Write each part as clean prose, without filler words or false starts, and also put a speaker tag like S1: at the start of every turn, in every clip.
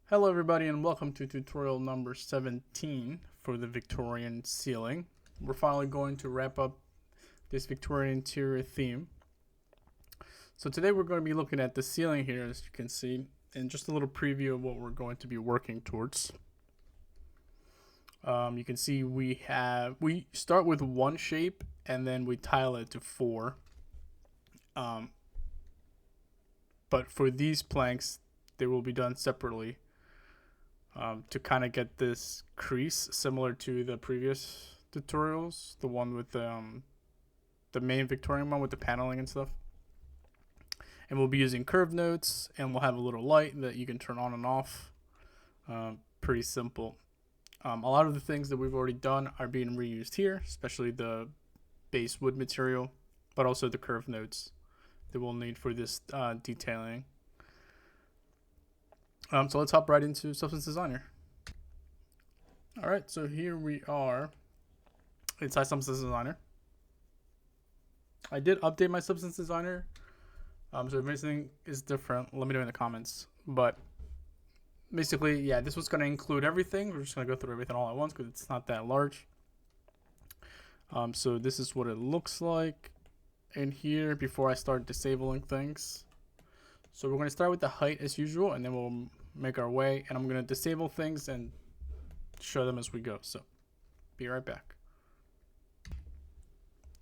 S1: Hello everybody and welcome to tutorial number 17 for the Victorian ceiling. We're finally going to wrap up this Victorian interior theme. So today we're going to be looking at the ceiling here, as you can see, and just a little preview of what we're going to be working towards. You can see we start with one shape and then we tile it to four. But for these planks, they will be done separately. To kind of get this crease similar to the previous tutorials, the one with the main Victorian one with the paneling and stuff. And we'll be using curve nodes, and we'll have a little light that you can turn on and off. Pretty simple. A lot of the things that we've already done are being reused here, especially the base wood material, but also the curve nodes that we'll need for this detailing. So let's hop right into Substance Designer. Alright, so here we are inside Substance Designer. I did update my Substance Designer, so if anything is different, let me know in the comments. But basically, yeah, this was going to include everything. We're just going to go through everything all at once because it's not that large. So this is what it looks like in here before I start disabling things. So we're going to start with the height as usual, and then we'll make our way, and I'm going to disable things and show them as we go. So be right back.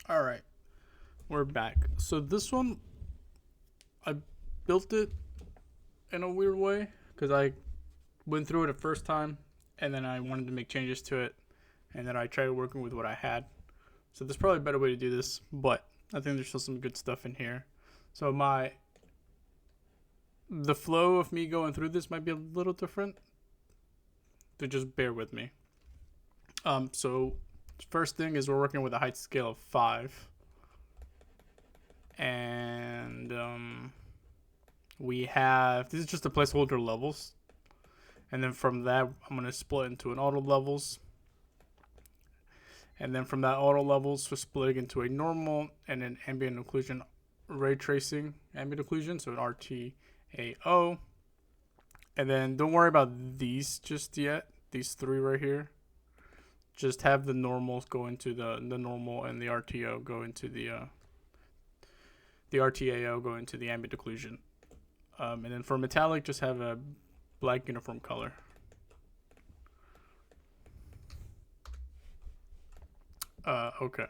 S1: All right, we're back. So this one, I built it in a weird way because I went through it the first time, and then I wanted to make changes to it, and then I tried working with what I had. So there's probably a better way to do this, but I think there's still some good stuff in here. So the flow of me going through this might be a little different, so just bear with me. So first thing is we're working with a height scale of 5, and we have, this is just the placeholder levels, and then from that I'm going to split into an auto levels, and then from that auto levels we're splitting into a normal and an ambient occlusion ray tracing ambient occlusion, so an RTAO. And then don't worry about these just yet, these three right here. Just have the normals go into the normal, and the RTO go into the RTAO go into the ambient occlusion. And then for metallic, just have a black uniform color. Okay.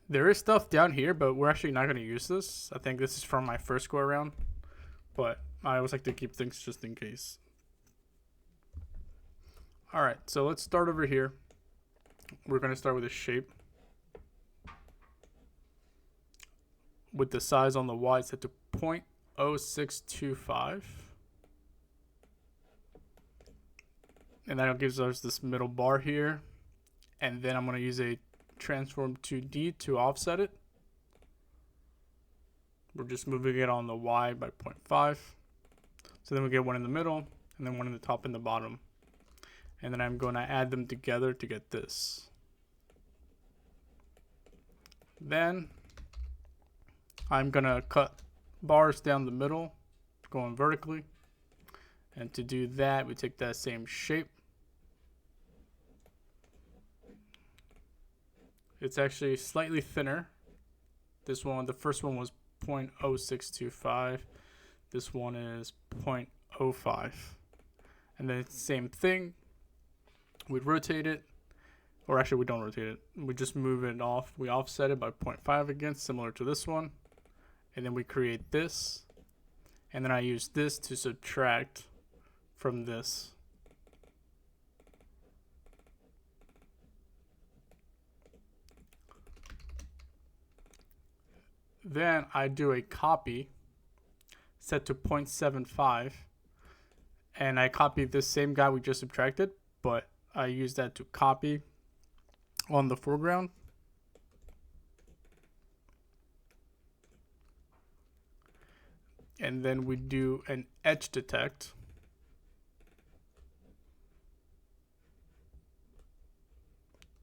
S1: There is stuff down here, but we're actually not going to use this. I think this is from my first go around, but I always like to keep things just in case. Alright, so let's start over here. We're going to start with a shape with the size on the Y set to 0.0625. And that gives us this middle bar here. And then I'm going to use a transform 2D to offset it. We're just moving it on the Y by 0.5. So then we get one in the middle, and then one in the top and the bottom. And then I'm going to add them together to get this. Then I'm going to cut bars down the middle, going vertically. And to do that, we take that same shape. It's actually slightly thinner. This one, the first one was 0.0625. This one is 0.05. And then it's the same thing. We'd rotate it, or actually we don't rotate it. We just move it off. We offset it by 0.5 again, similar to this one. And then we create this. And then I use this to subtract from this. Then I do a copy set to 0.75, and I copy this same guy we just subtracted, but I use that to copy on the foreground. And then we do an edge detect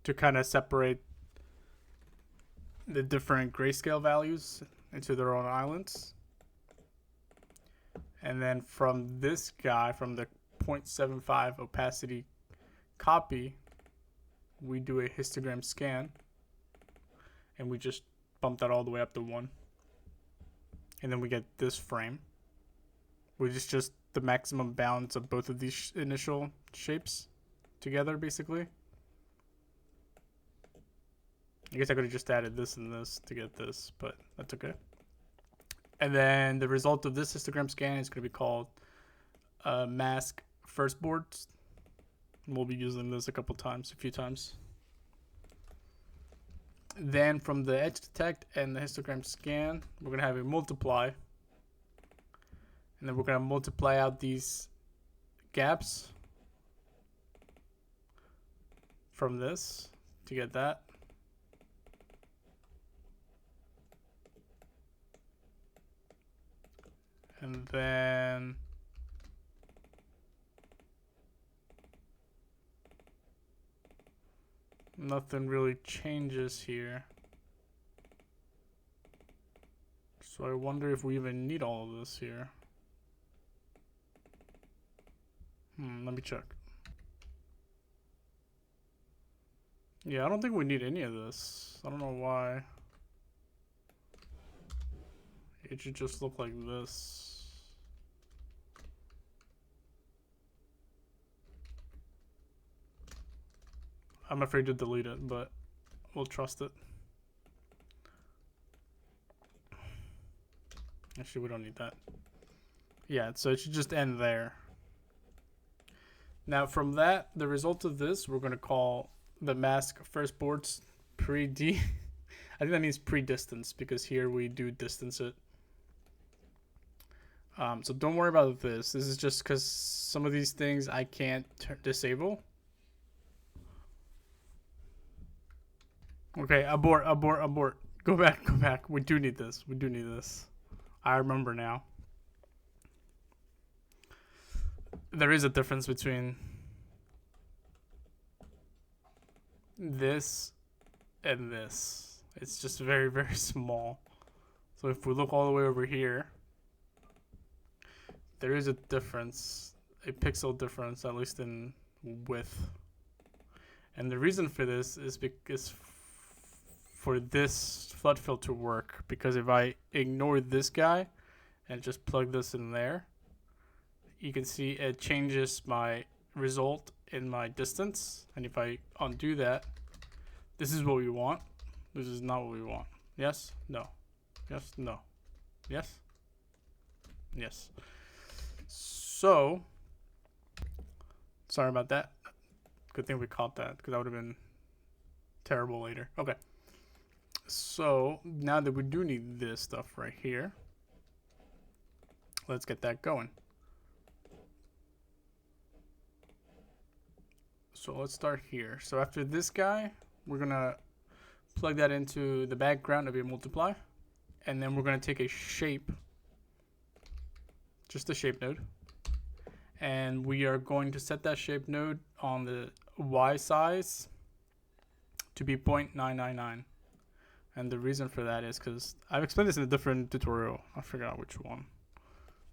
S1: to kind of separate the different grayscale values into their own islands. And then from this guy, from the 0.75 opacity copy, we do a histogram scan, and we just bump that all the way up to 1. And then we get this frame, which is just the maximum balance of both of these initial shapes together, basically. I guess I could have just added this and this to get this, but that's okay. And then the result of this histogram scan is going to be called mask first boards. We'll be using this a few times. Then from the edge detect and the histogram scan, we're going to have a multiply. And then we're going to multiply out these gaps from this to get that. And then nothing really changes here. So I wonder if we even need all of this here. Let me check. Yeah, I don't think we need any of this. I don't know why. It should just look like this. I'm afraid to delete it, but we'll trust it. Actually, we don't need that. Yeah, so it should just end there. Now from that, the result of this, we're going to call the mask first boards pre-D. I think that means pre-distance, because here we do distance it. So don't worry about this. This is just because some of these things I can't disable. Okay, abort. Go back. We do need this. I remember now. There is a difference between this and this. It's just very, very small. So if we look all the way over here, there is a difference, a pixel difference, at least in width. And the reason for this is because for this flood filter to work, because if I ignore this guy and just plug this in there, you can see it changes my result in my distance. And if I undo that, this is what we want. This is not what we want. Yes, no, yes, no, yes, yes. So, sorry about that. Good thing we caught that, because that would have been terrible later. Okay. So now that we do need this stuff right here, let's get that going. So let's start here. So after this guy, we're gonna plug that into the background of a multiply, and then we're gonna take a shape, just a shape node, and we are going to set that shape node on the Y size to be 0.999. And the reason for that is because I've explained this in a different tutorial. I forgot which one.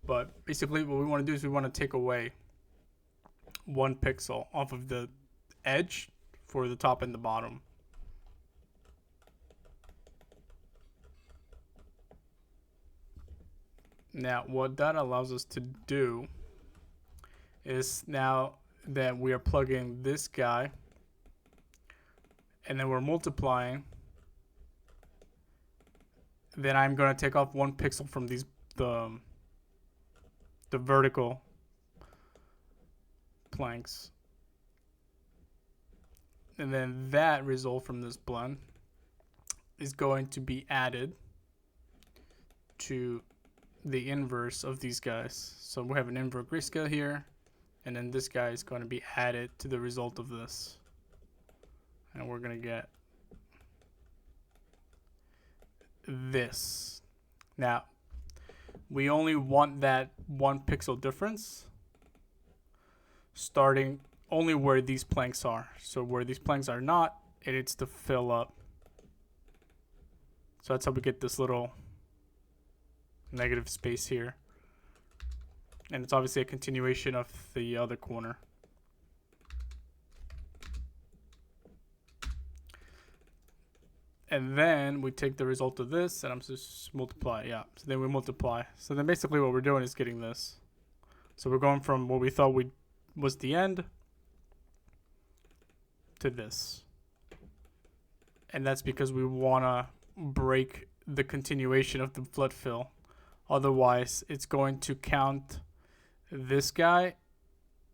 S1: But basically what we want to do is we want to take away 1 pixel off of the edge for the top and the bottom. Now what that allows us to do is, now that we are plugging this guy and then we're multiplying, then I'm going to take off 1 pixel from these the vertical planks, and then that result from this blend is going to be added to the inverse of these guys. So we have an invert grayscale here, and then this guy is going to be added to the result of this, and we're going to get this. Now we only want that 1 pixel difference starting only where these planks are. So where these planks are not, it needs to fill up. So that's how we get this little negative space here. And it's obviously a continuation of the other corner. And then we take the result of this, and I'm just multiply, yeah. So then we multiply. So then basically what we're doing is getting this. So we're going from what we thought was the end to this. And that's because we want to break the continuation of the flood fill. Otherwise, it's going to count this guy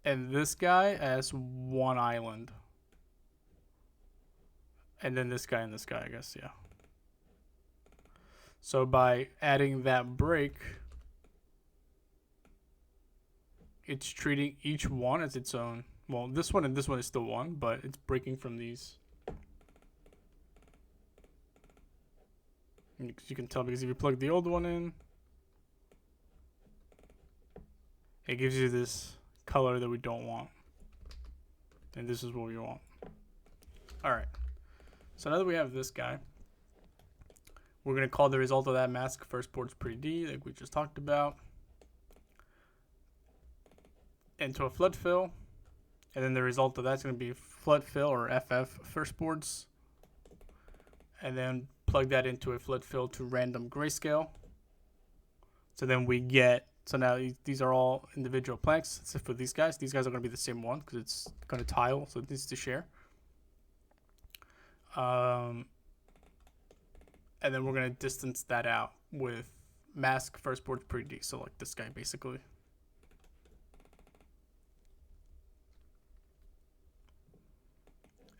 S1: and this guy as one island. And then this guy and this guy, I guess, yeah. So by adding that break, it's treating each one as its own. Well, this one and this one is still one, but it's breaking from these. You can tell because if you plug the old one in, it gives you this color that we don't want. And this is what we want. Alright. So now that we have this guy, we're going to call the result of that mask first ports pre-D, like we just talked about, into a flood fill. And then the result of that's going to be flood fill or FF first ports. And then plug that into a flood fill to random grayscale. So then we get, so now these are all individual planks, except for these guys. These guys are going to be the same one because it's going to tile, so it needs to share. And then we're going to distance that out with mask first ports pre-D, so like this guy basically.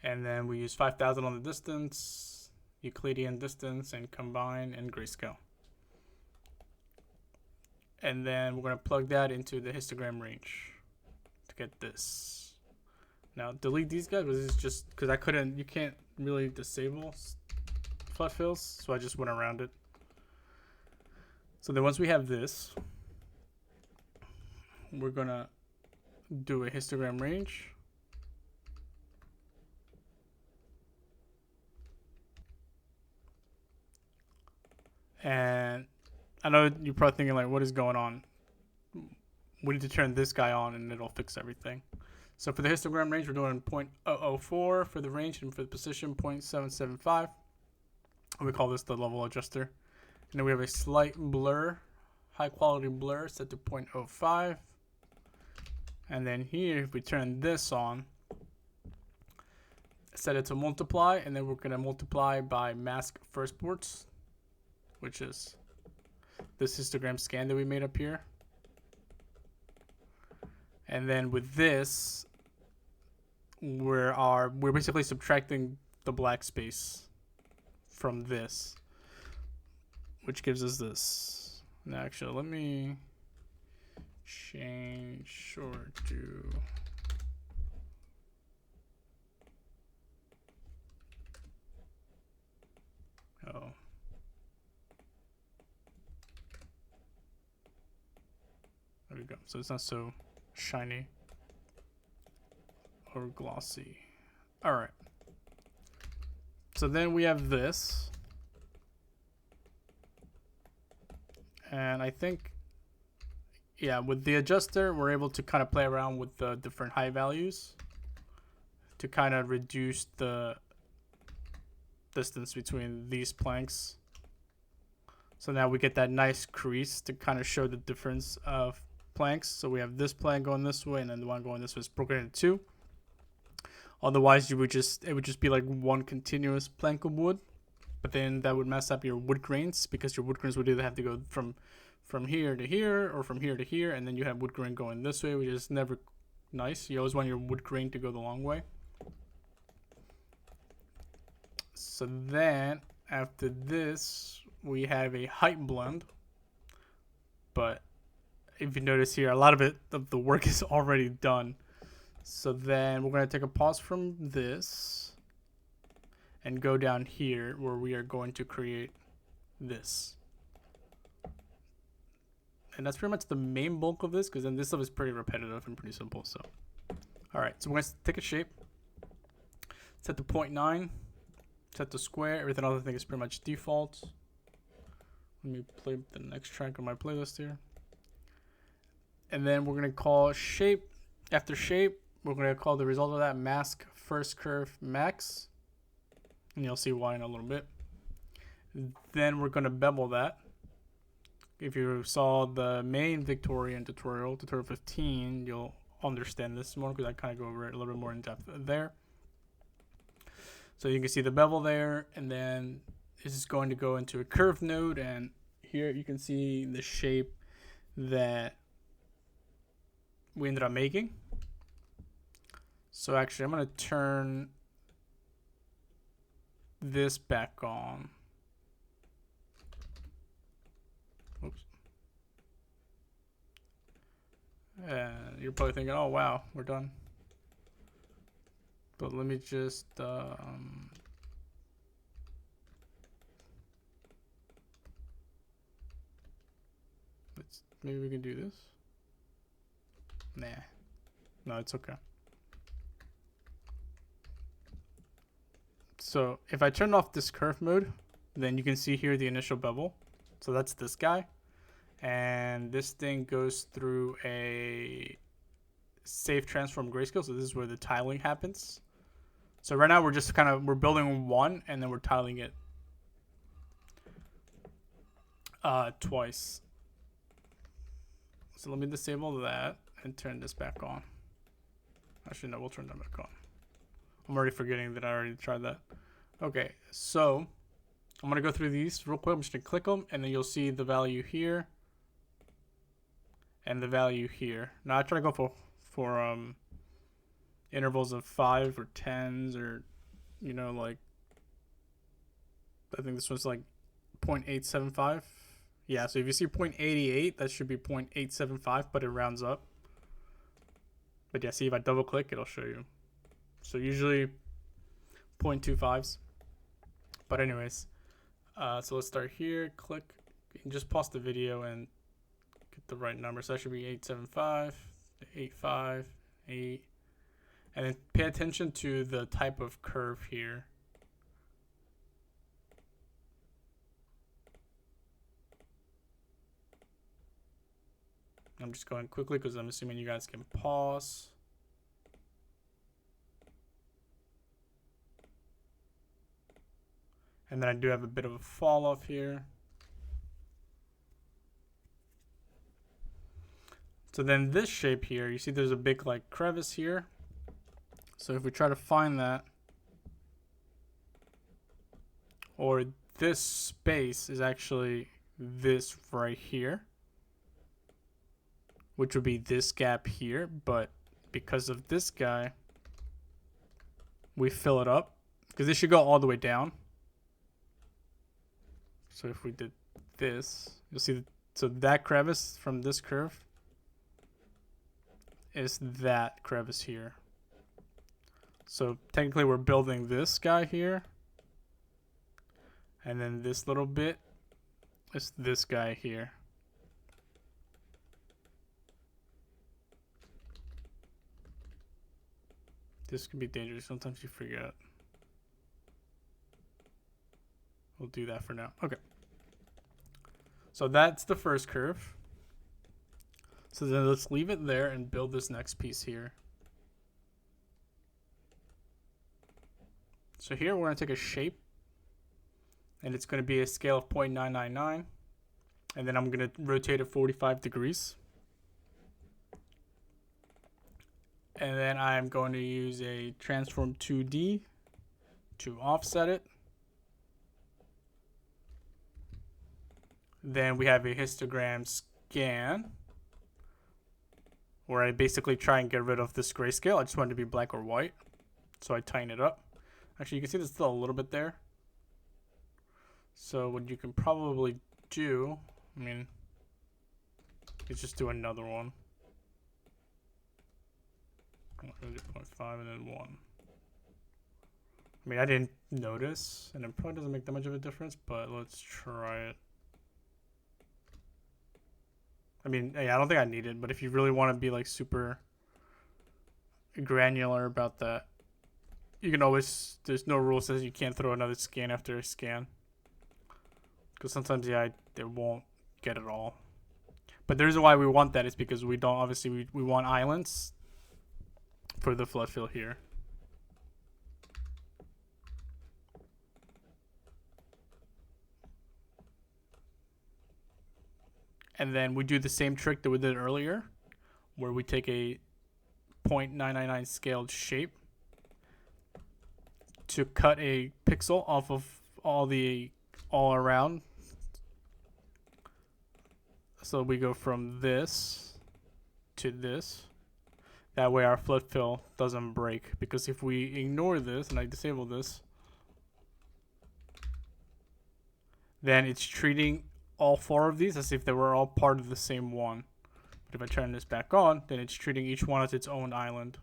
S1: And then we use 5,000 on the distance, Euclidean distance, and combine and grayscale. And then we're going to plug that into the histogram range to get this. Now delete these guys, but this is just because I couldn't, you can't really disable flood fills, so I just went around it. So then once we have this, we're going to do a histogram range. And I know you're probably thinking, like, what is going on? We need to turn this guy on and it'll fix everything. So for the histogram range, we're doing 0.004 for the range, and for the position, 0.775. And we call this the level adjuster. And then we have a slight blur, high quality blur set to 0.05. And then here, if we turn this on, set it to multiply, and then we're going to multiply by mask first ports, which is this histogram scan that we made up here. And then with this, we're basically subtracting the black space from this, which gives us this. Now, actually, let me change short to there we go. So it's not so shiny or glossy. All right. So then we have this. And I think, yeah, with the adjuster, we're able to kind of play around with the different high values to kind of reduce the distance between these planks. So now we get that nice crease to kind of show the difference of planks. So we have this plank going this way, and then the one going this way is broken into two. Otherwise, it would just be like one continuous plank of wood, but then that would mess up your wood grains, because your wood grains would either have to go from here to here or from here to here, and then you have wood grain going this way, which is never nice. You always want your wood grain to go the long way. So then after this, we have a height blend, but if you notice here, a lot of the work is already done. So then we're going to take a pause from this and go down here where we are going to create this. And that's pretty much the main bulk of this, because then this stuff is pretty repetitive and pretty simple. So, all right, so we're going to take a shape, set to 0.9, set to square. Everything else I think is pretty much default. Let me play the next track on my playlist here. And then we're going to call shape. After shape, we're going to call the result of that mask first curve max. And you'll see why in a little bit. Then we're going to bevel that. If you saw the main Victorian tutorial 15, you'll understand this more because I kind of go over it a little bit more in depth there. So you can see the bevel there, and then this is going to go into a curve node, and here you can see the shape that we ended up making. So actually, I'm going to turn this back on. Oops. And you're probably thinking, oh wow, we're done. But let me just maybe we can do this. Nah, no, it's okay. So if I turn off this curve mode, then you can see here the initial bevel. So that's this guy, and this thing goes through a safe transform grayscale. So this is where the tiling happens. So right now we're just we're building one, and then we're tiling it twice. So let me disable that and turn this back on. Actually, no, we'll turn that back on. I'm already forgetting that I already tried that. Okay, so I'm going to go through these real quick. I'm just going to click them, and then you'll see the value here and the value here. Now I try to go for intervals of 5 or 10s, or, you know, like, I think this was like 0.875. Yeah, so if you see 0.88, that should be 0.875, but it rounds up. But yeah, see, if I double click, it'll show you. So usually 0.25s. But anyways, so let's start here. Click. You can just pause the video and get the right number. So that should be 875, 85, 8. And then pay attention to the type of curve here. I'm just going quickly because I'm assuming you guys can pause. And then I do have a bit of a fall off here. So then this shape here, you see there's a big like crevice here. So if we try to find that, or this space is actually this right here, which would be this gap here, but because of this guy, we fill it up because this should go all the way down. So if we did this, you'll see so that crevice from this curve is that crevice here. So technically we're building this guy here, and then this little bit is this guy here. This can be dangerous. Sometimes you forget. We'll do that for now. Okay. So that's the first curve. So then let's leave it there and build this next piece here. So here we're going to take a shape, and it's going to be a scale of 0.999, and then I'm going to rotate it 45 degrees. And then I'm going to use a transform 2D to offset it. Then we have a histogram scan, where I basically try and get rid of this grayscale. I just want it to be black or white, so I tighten it up. Actually, you can see there's still a little bit there. So what you can probably do, I mean, is just do another one. 0.5 and then 1. I mean, I didn't notice, and it probably doesn't make that much of a difference, but let's try it. I mean, yeah, I don't think I need it, but if you really want to be like super granular about that, you can always, there's no rule that says you can't throw another scan after a scan. Because sometimes, yeah, it won't get it all. But the reason why we want that is because we don't, obviously, we want islands for the flood fill here. And then we do the same trick that we did earlier, where we take a 0.999 scaled shape to cut a pixel off of all around. So we go from this to this. That way our flood fill doesn't break. Because if we ignore this and I disable this, then it's treating all 4 of these as if they were all part of the same one. But if I turn this back on, then it's treating each one as its own island.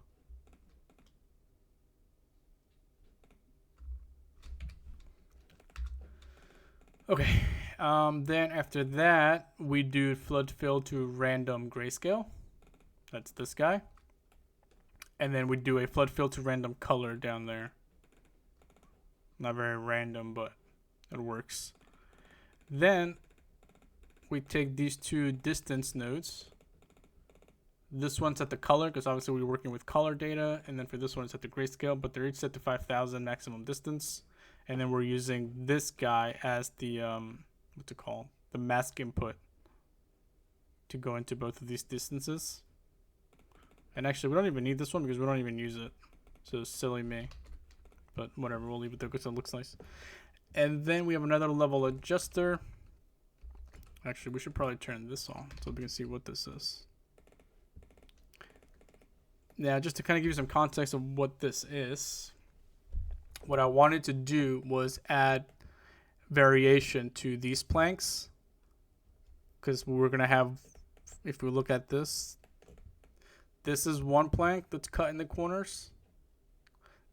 S1: Okay, then after that, we do flood fill to random grayscale. That's this guy. And then we do a flood fill to random color down there. Not very random, but it works. Then we take these 2 distance nodes. This one's at the color, because obviously we're working with color data. And then for this one, it's at the grayscale, but they're each set to 5,000 maximum distance. And then we're using this guy as the, what's it called? The mask input to go into both of these distances. And actually, we don't even need this one because we don't even use it. So silly me. But whatever, we'll leave it there because it looks nice. And then we have another level adjuster. Actually, we should probably turn this on so we can see what this is. Now, just to kind of give you some context of what this is, what I wanted to do was add variation to these planks. Because we're going to have, if we look at this, this is one plank that's cut in the corners.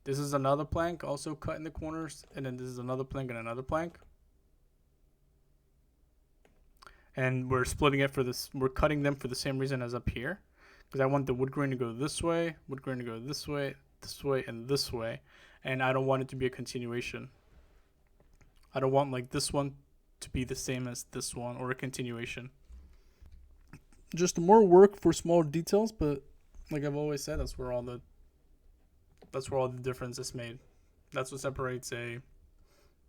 S1: This is another plank also cut in the corners. And then this is another plank and another plank. And we're splitting it for this. We're cutting them for the same reason as up here. Because I want the wood grain to go this way, wood grain to go this way, and this way. And I don't want it to be a continuation. I don't want like this one to be the same as this one or a continuation. Just more work for small details, but like I've always said, that's where all the difference is made. That's what separates a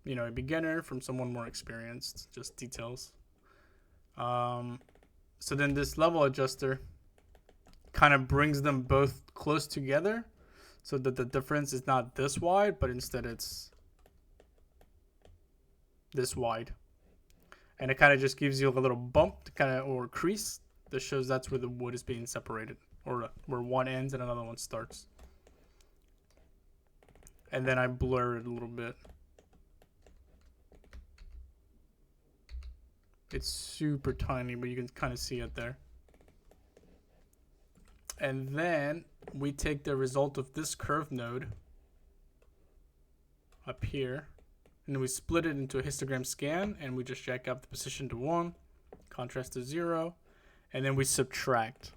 S1: beginner from someone more experienced, just details. So then this level adjuster kind of brings them both close together so that the difference is not this wide, but instead it's this wide. And it kind of just gives you a little bump to or crease that shows that's where the wood is being separated, or where one ends and another one starts. And then I blur it a little bit. It's super tiny, but you can kind of see it there. And then we take the result of this curve node up here, and then we split it into a histogram scan, and we just jack up the position to 1, contrast to 0, and then we subtract.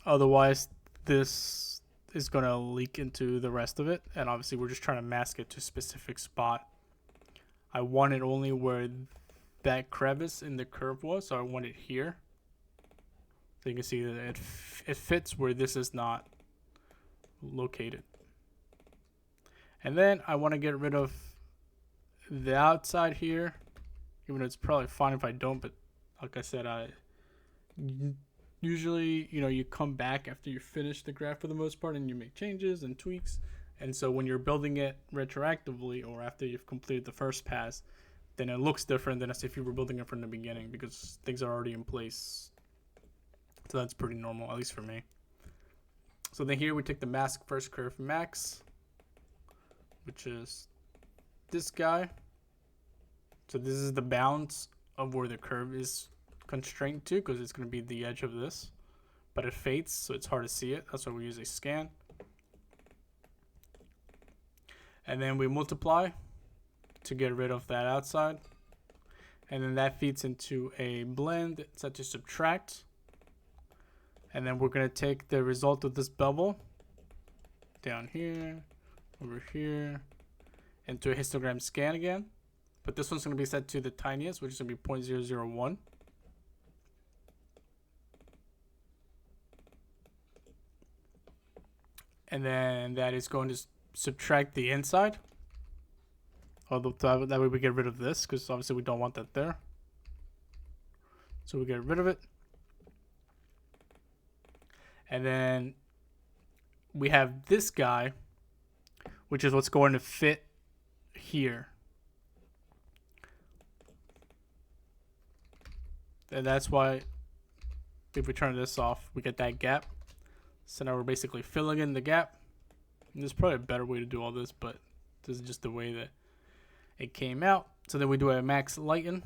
S1: Otherwise, this is going to leak into the rest of it, and obviously we're just trying to mask it to a specific spot. I want it only where that crevice in the curve was, so I want it here. So you can see that it fits where this is not located. And then I want to get rid of the outside here, even though it's probably fine if I don't, but like I said, usually, you come back after you finish the graph for the most part and you make changes and tweaks. And so when you're building it retroactively or after you've completed the first pass, then it looks different than as if you were building it from the beginning because things are already in place. So that's pretty normal, at least for me. So then here we take the mask first curve max, which is this guy. So this is the bounds of where the curve is constrained to, because it's going to be the edge of this. But it fades, so it's hard to see it. That's why we use a scan. And then we multiply to get rid of that outside. And then that feeds into a blend set to subtract. And then we're going to take the result of this bevel down here, over here, into a histogram scan again. but this one's going to be set to the tiniest, which is going to be 0.001. And then that is going to subtract the inside. Although that way we get rid of this, because obviously we don't want that there. So we get rid of it. And then we have this guy, which is what's going to fit here. And that's why if we turn this off, we get that gap. So now we're basically filling in the gap. And there's probably a better way to do all this, but this is just the way that it came out. So then we do a max lighten.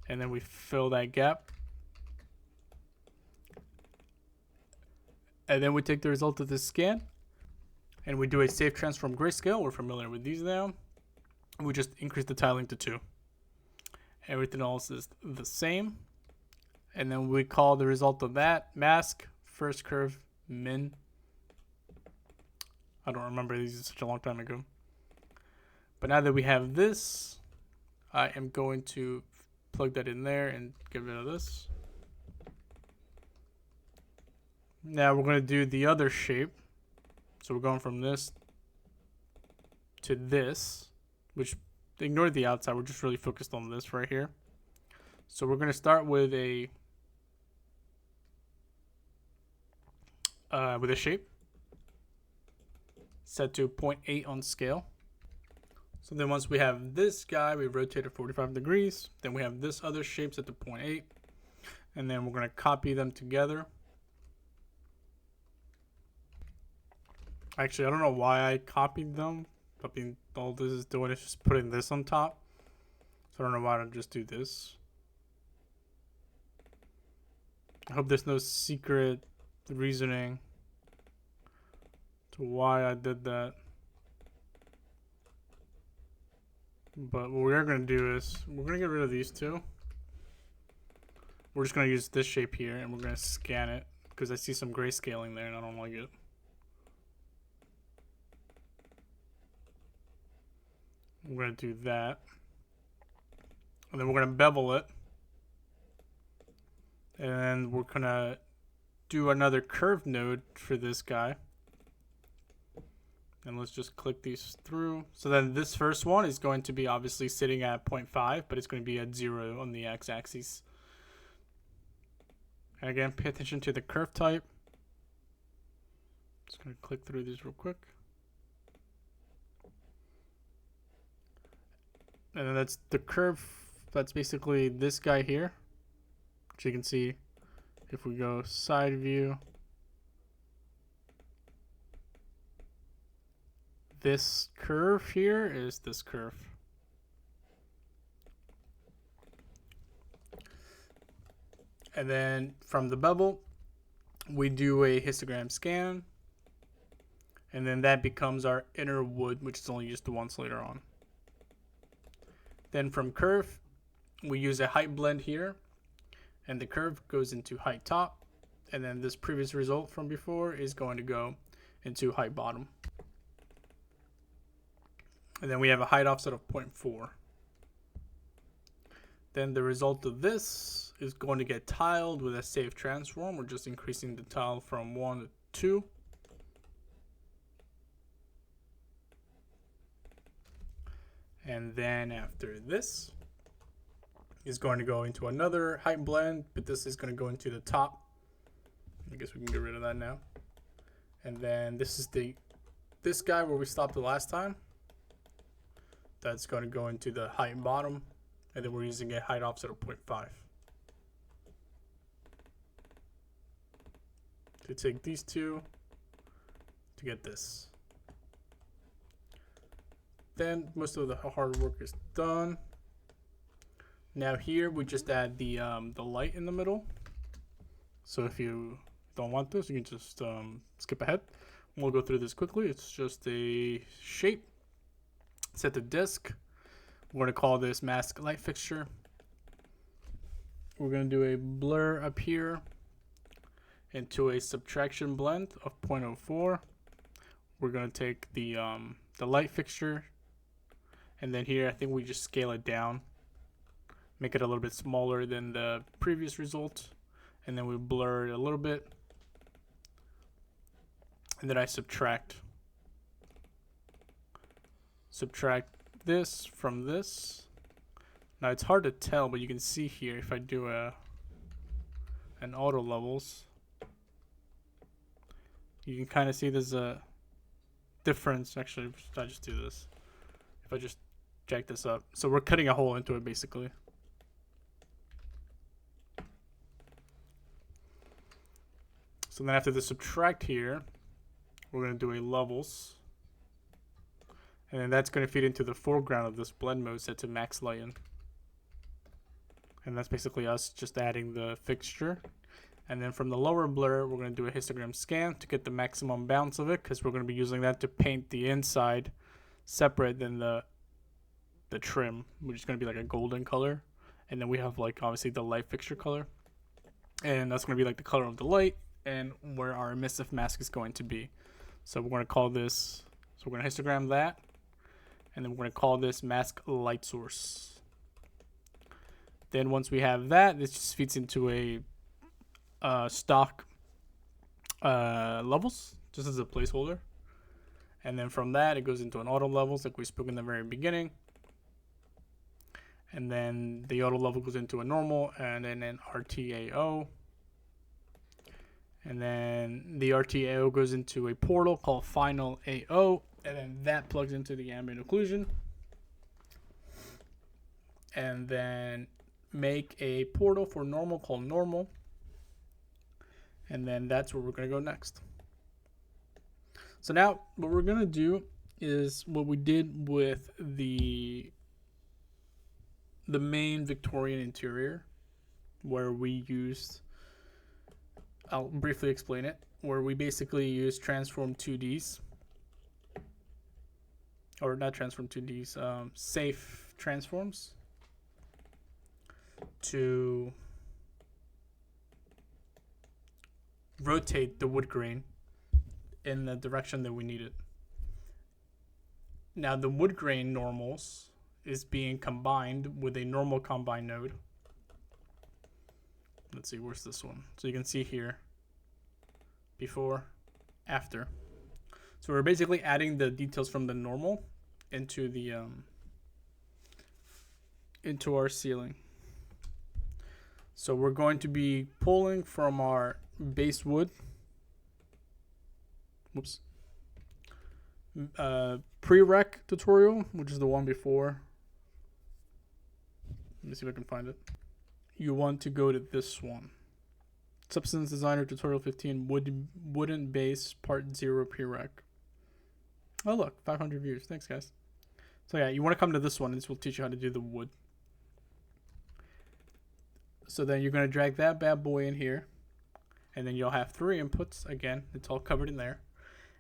S1: And then we fill that gap. And then we take the result of this scan. And we do a safe transform grayscale. We're familiar with these now. We just increase the tiling to 2. Everything else is the same. And then we call the result of that mask, first curve, min. I don't remember, these is such a long time ago. But now that we have this, I am going to plug that in there and get rid of this. Now we're going to do the other shape. So we're going from this to this, which ignore the outside. We're just really focused on this right here. So we're going to start with a shape set to 0.8 on scale. So then once we have this guy, we rotate it 45 degrees. Then we have this other shape set to 0.8. And then we're going to copy them together. Actually, I don't know why I copied them. I mean, all this is doing is just putting this on top. So I don't know why I don't just do this. I hope there's no secret reasoning to why I did that. But what we are going to do is we're going to get rid of these two. We're just going to use this shape here and we're going to scan it because I see some grayscaling there and I don't like it. We're going to do that. And then we're going to bevel it. And we're going to do another curve node for this guy. And let's just click these through. So then this first one is going to be obviously sitting at 0.5, but it's going to be at 0 on the x-axis. And again, pay attention to the curve type. Just going to click through these real quick. And then that's the curve. That's basically this guy here, which you can see if we go side view. This curve here is this curve. And then from the bevel, we do a histogram scan. And then that becomes our inner wood, which is only used once later on. Then from curve, we use a height blend here. And the curve goes into height top. And then this previous result from before is going to go into height bottom. And then we have a height offset of 0.4. Then the result of this is going to get tiled with a safe transform. We're just increasing the tile from 1 to 2. And then after this is going to go into another height blend, but this is going to go into the top. I guess we can get rid of that now. And then this is this guy where we stopped the last time. That's going to go into the height bottom, and then we're using a height offset of 0.5. To take these two to get this. Then most of the hard work is done. Now here we just add the light in the middle. So if you don't want this, you can just skip ahead. We'll go through this quickly. It's just a shape. Set the disk. We're going to call this mask light fixture. We're going to do a blur up here into a subtraction blend of 0.04. We're going to take the light fixture And then here, I think we just scale it down, make it a little bit smaller than the previous result. And then we blur it a little bit. And then I subtract this from this. Now it's hard to tell, but you can see here if I do an auto levels, you can kind of see there's a difference. Actually, I just do this. If I just jack this up, so we're cutting a hole into it basically. So then after the subtract here, we're going to do a levels, and then that's going to feed into the foreground of this blend mode set to max lighten. And that's basically us just adding the fixture. And then from the lower blur, we're going to do a histogram scan to get the maximum bounce of it, because we're going to be using that to paint the inside separate than the trim, which is going to be like a golden color. And then we have like obviously the light fixture color, and that's going to be like the color of the light and where our emissive mask is going to be. So we're going to call this, so we're going to histogram that, and then we're going to call this mask light source. Then once we have that, this just feeds into a stock levels, just as a placeholder. And then from that, it goes into an auto levels like we spoke in the very beginning. And then the auto level goes into a normal, and then an RTAO. And then the RTAO goes into a portal called final AO, and then that plugs into the ambient occlusion. And then make a portal for normal called normal, and then that's where we're going to go next. So now what we're going to do is what we did with the main Victorian interior, where we used, I'll briefly explain it, where we basically use transform 2Ds, or not transform 2Ds, safe transforms to rotate the wood grain in the direction that we need it. Now the wood grain normals is being combined with a normal combine node. Let's see, where's this one? So you can see here, before, after. So we're basically adding the details from the normal into the into our ceiling. So we're going to be pulling from our base wood, prereq tutorial, which is the one before. Let me see if I can find it. You want to go to this one. Substance Designer Tutorial 15, Wooden Base Part 0 prereq. Oh look, 500 views. Thanks guys. So yeah, you want to come to this one, and this will teach you how to do the wood. So then you're going to drag that bad boy in here, and then you'll have 3 inputs. Again, it's all covered in there.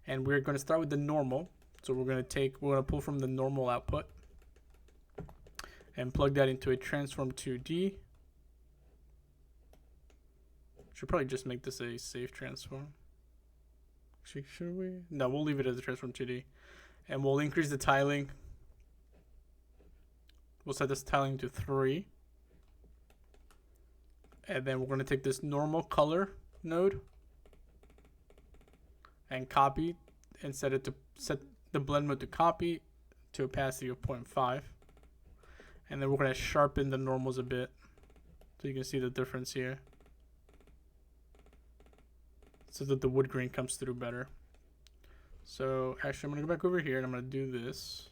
S1: And we're going to start with the normal. So we're going to pull from the normal output and plug that into a transform 2D. Should probably just make this a safe transform. Should we? No, we'll leave it as a transform 2D. And we'll increase the tiling. We'll set this tiling to 3. And then we're going to take this normal color node and copy, and set the blend mode to copy to opacity of 0.5. And then we're going to sharpen the normals a bit so you can see the difference here, so that the wood grain comes through better. So actually I'm going to go back over here and I'm going to do this.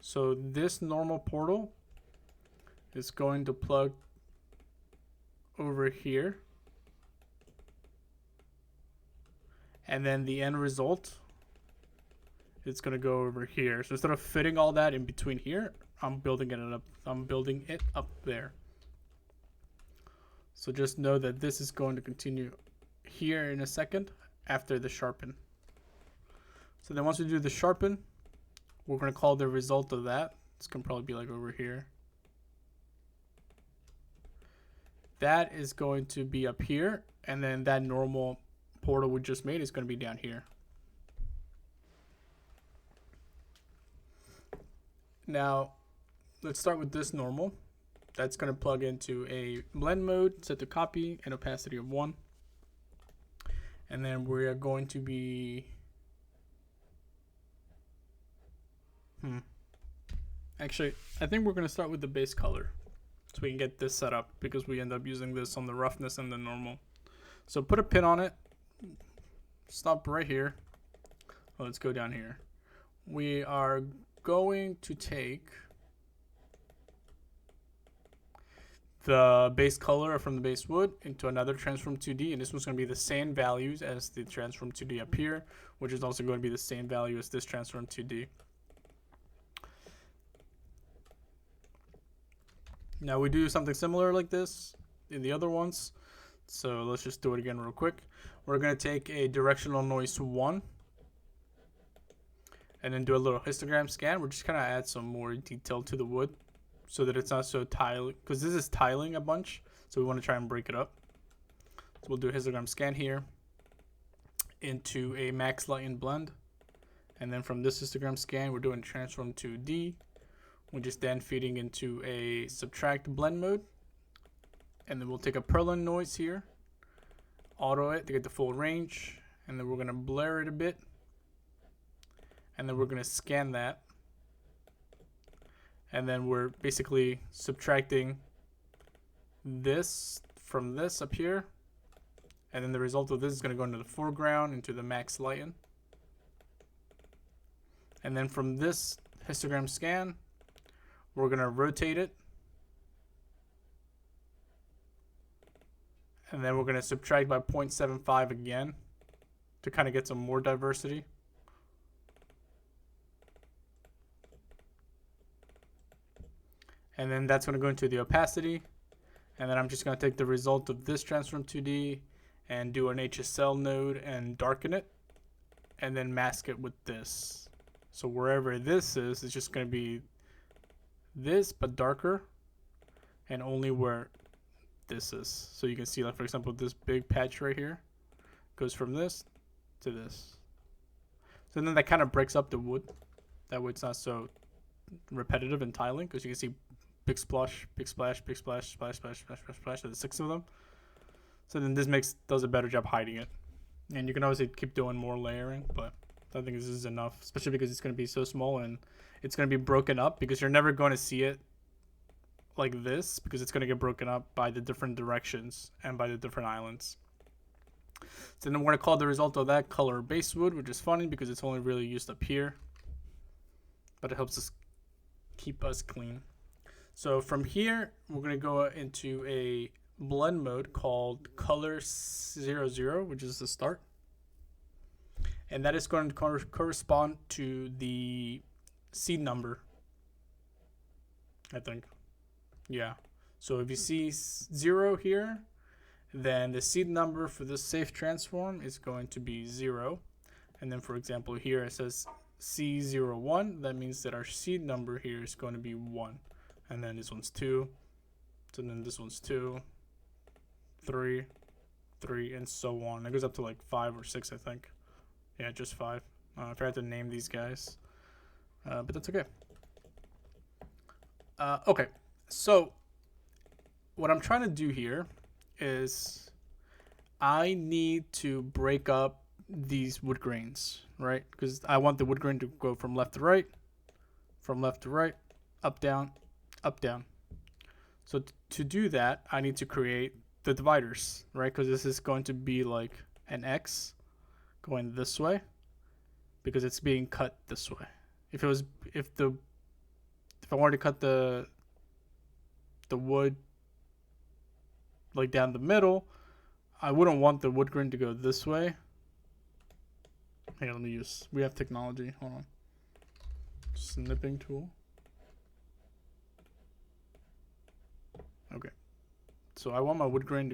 S1: So this normal portal is going to plug over here, and then the end result, it's going to go over here. So instead of fitting all that in between here, I'm building it up there. So just know that this is going to continue here in a second after the sharpen. So then once we do the sharpen, we're going to call the result of that, it's going to probably be like over here. That is going to be up here, and then that normal portal we just made is going to be down here. Now, let's start with this normal. That's going to plug into a blend mode, set to copy, and opacity of 1. And then we are going to be... Actually, I think we're going to start with the base color, so we can get this set up, because we end up using this on the roughness and the normal. So put a pin on it. Stop right here. Well, let's go down here. We are going to take the base color from the base wood into another transform 2D, and this one's going to be the same values as the transform 2D up here, which is also going to be the same value as this transform 2D. Now we do something similar like this in the other ones, so let's just do it again real quick. We're going to take a directional noise 1 and then do a little histogram scan. We're just kind of add some more detail to the wood so that it's not so tiling, because this is tiling a bunch, so we want to try and break it up. So we'll do a histogram scan here into a max light and blend, and then from this histogram scan we're doing transform 2D, which is then feeding into a subtract blend mode, and then we'll take a Perlin noise here, auto it to get the full range, and then we're going to blur it a bit, and then we're going to scan that, and then we're basically subtracting this from this up here, and then the result of this is going to go into the foreground, into the max lighten, and then from this histogram scan we're going to rotate it, and then we're going to subtract by 0.75 again to kind of get some more diversity. And then that's going to go into the opacity, and then I'm just going to take the result of this transform 2D and do an HSL node and darken it, and then mask it with this. So wherever this is, it's just going to be this but darker, and only where this is. So you can see, like, for example, this big patch right here goes from this to this. So then that kind of breaks up the wood. That way it's not so repetitive and tiling, because you can see big splash, big splash, big splash, splash, splash, splash, splash, splash. There's 6 of them. So then this does a better job hiding it. And you can obviously keep doing more layering, but I think this is enough, especially because it's going to be so small and it's going to be broken up, because you're never going to see it like this, because it's going to get broken up by the different directions and by the different islands. So then we're going to call the result of that color base wood, which is funny because it's only really used up here, but it helps us keep us clean. So from here we're going to go into a blend mode called color 00, which is the start, and that is going to correspond to the seed number, I think. Yeah, so if you see 0 here, then the seed number for this safe transform is going to be 0. And then, for example, here it says C01. That means that our seed number here is going to be 1. And then this one's 2. So then this one's 2, 3, 3, and so on. It goes up to like 5 or 6, I think. Yeah, just 5. I forgot to name these guys, but that's okay. Okay, so what I'm trying to do here is I need to break up these wood grains, right? Because I want the wood grain to go from left to right, up, down, up, down. So to do that, I need to create the dividers, right? Because this is going to be like an X going this way, because it's being cut this way. If I wanted to cut the wood like down the middle, I wouldn't want the wood grain to go this way. Hey, we have technology. Hold on. Snipping tool. Okay. So I want my wood grain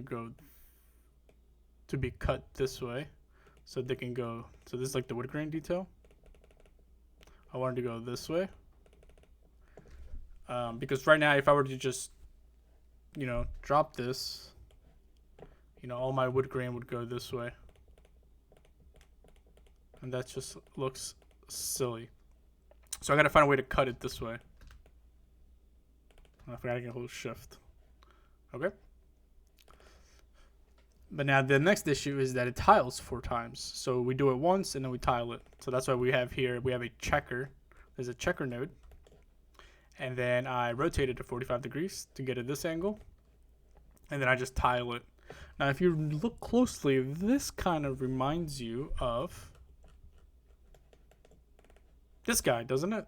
S1: to be cut this way, so they can go. So this is like the wood grain detail. I wanted to go this way. Because right now, if I were to just, drop this, all my wood grain would go this way. And that just looks silly. So I gotta find a way to cut it this way. I forgot I can hold shift. Okay. But now the next issue is that it tiles 4 times. So we do it once and then we tile it. So that's why we have here, we have a checker. There's a checker node. And then I rotate it to 45 degrees to get at this angle. And then I just tile it. Now if you look closely, this kind of reminds you of this guy, doesn't it?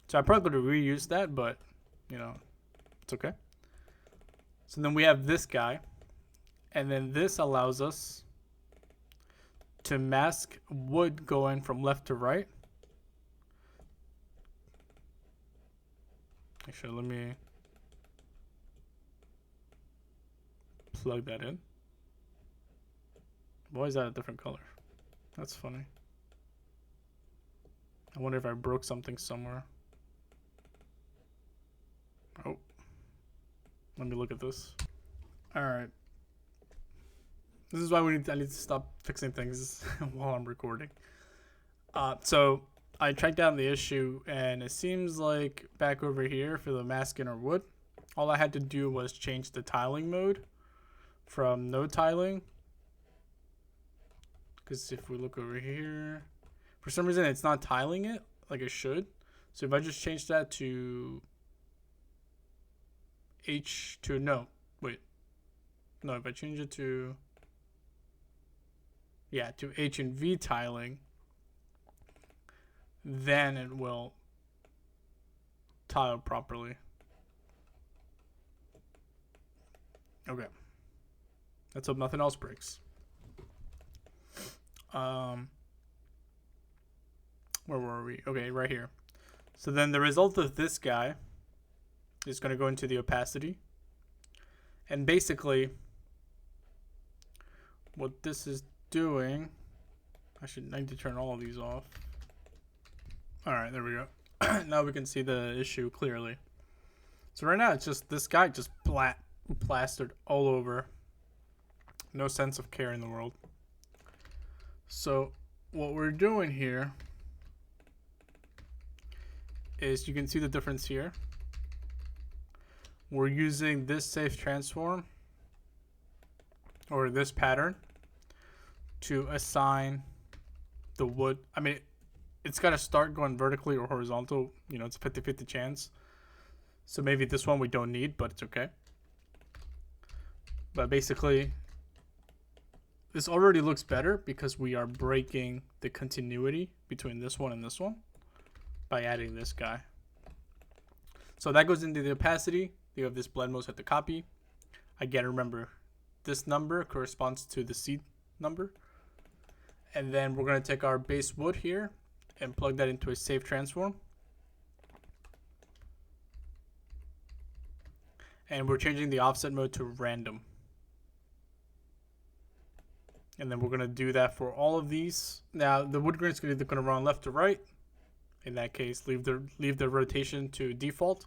S1: So I'm probably going to reuse that, but, you know, it's okay. So then we have this guy. And then this allows us to mask wood going from left to right. Actually, let me plug that in. Why is that a different color? That's funny. I wonder if I broke something somewhere. Oh. Let me look at this. Alright. This is why I need to stop fixing things while I'm recording. So I tracked down the issue, and it seems like back over here for the mask inner wood, all I had to do was change the tiling mode from no tiling. Because if we look over here, for some reason it's not tiling it like it should. So if I just change that to H to no, wait, no, if I change it to, yeah, to H and V tiling, then it will tile properly. Okay. Let's hope nothing else breaks. Where were we? Okay, right here. So then the result of this guy is going to go into the opacity. And basically, what this is doing, I need to turn all of these off. Alright, there we go. Now we can see the issue clearly. So right now, it's just this guy just plastered all over. No sense of care in the world. So what we're doing here is, you can see the difference here. We're using this safe transform, or this pattern, to assign the wood. I mean, it's got to start going vertically or horizontal. You know, it's a 50-50 chance. So maybe this one we don't need, but it's okay. But basically, this already looks better because we are breaking the continuity between this one and this one by adding this guy. So that goes into the opacity. You have this blend mode set to copy. Again, remember, this number corresponds to the seed number. And then we're going to take our base wood here and plug that into a safe transform. And we're changing the offset mode to random. And then we're going to do that for all of these. Now, the wood grain is either going to run left to right. In that case, leave the rotation to default.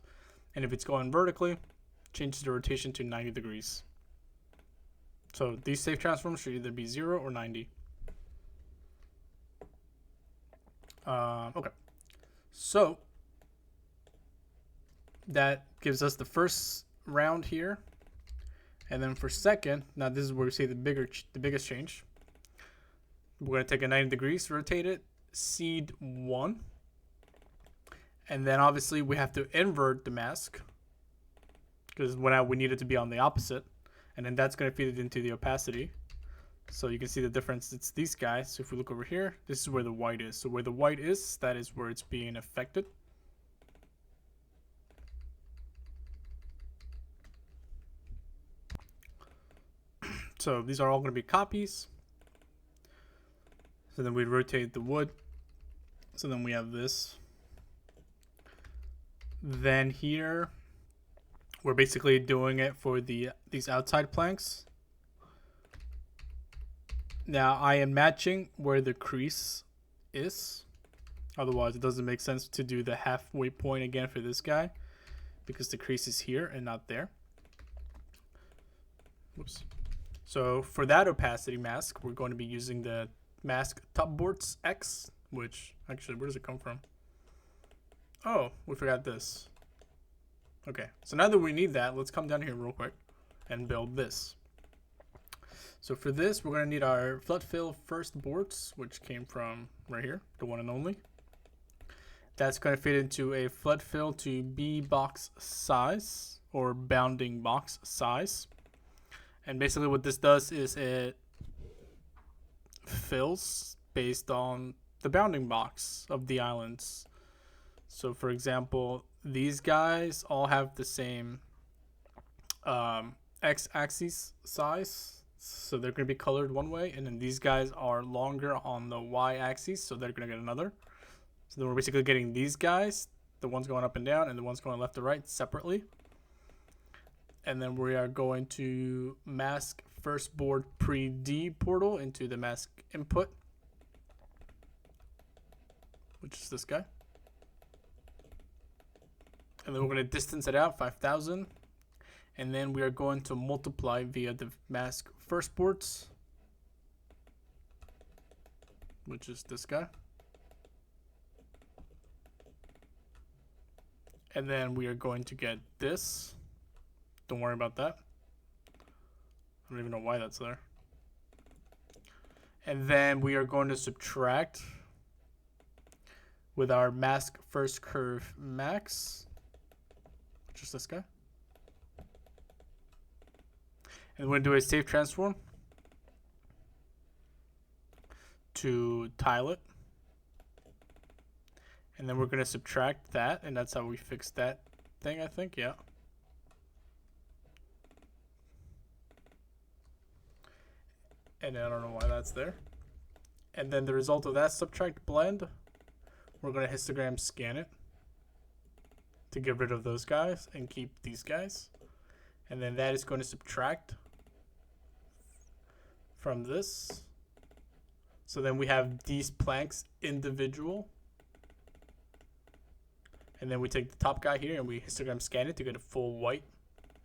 S1: And if it's going vertically, change the rotation to 90 degrees. So these safe transforms should either be 0 or 90. Okay. So that gives us the first round here. And then for second, now this is where we see the biggest change. We're going to take a 90 degrees, rotate it, seed 1. And then obviously we have to invert the mask, because we need it to be on the opposite. And then that's going to feed it into the opacity. So you can see the difference. It's these guys. So if we look over here, this is where the white is. So where the white is, that is where it's being affected. So these are all going to be copies. So then we rotate the wood. So then we have this. Then here, we're basically doing it for these outside planks. Now I am matching where the crease is. Otherwise, it doesn't make sense to do the halfway point again for this guy, because the crease is here and not there. Whoops. So for that opacity mask, we're going to be using the mask Topboards X, which actually, where does it come from? Oh, we forgot this. Okay, so now that we need that, let's come down here real quick and build this. So for this, we're going to need our flood fill first boards, which came from right here, the one and only. That's going to fit into a flood fill to B box size or bounding box size. And basically what this does is it fills based on the bounding box of the islands. So for example, these guys all have the same x-axis size, so they're going to be colored one way, and then these guys are longer on the y-axis, so they're going to get another. So then we're basically getting these guys, the ones going up and down and the ones going left to right separately. And then we are going to mask first board pre-D portal into the mask input, which is this guy. And then we're going to distance it out 5,000. And then we are going to multiply via the mask first boards, which is this guy. And then we are going to get this. Don't worry about that. I don't even know why that's there. And then we are going to subtract with our mask first curve max, which is this guy. And we're going to do a safe transform to tile it. And then we're going to subtract that, and that's how we fix that thing, I think. Yeah. And I don't know why that's there. And then the result of that subtract blend, we're going to histogram scan it to get rid of those guys and keep these guys. And then that is going to subtract from this. So then we have these planks individual. And then we take the top guy here and we histogram scan it to get a full white.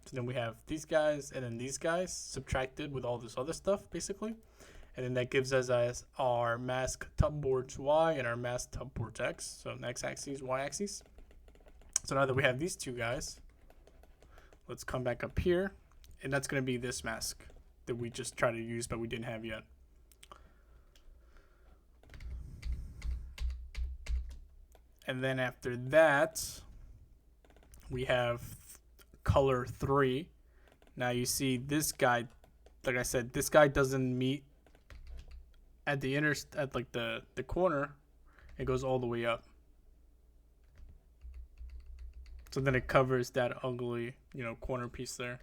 S1: So then we have these guys and then these guys subtracted with all this other stuff, basically. And then that gives us as our mask top boards Y and our mask top boards X. So X-axis, Y-axis. So now that we have these two guys, let's come back up here. And that's going to be this mask that we just tried to use, but we didn't have yet. And then after that, we have color 3. Now you see this guy, like I said, this guy doesn't meet at the at like the corner. It goes all the way up. So then it covers that ugly, corner piece there.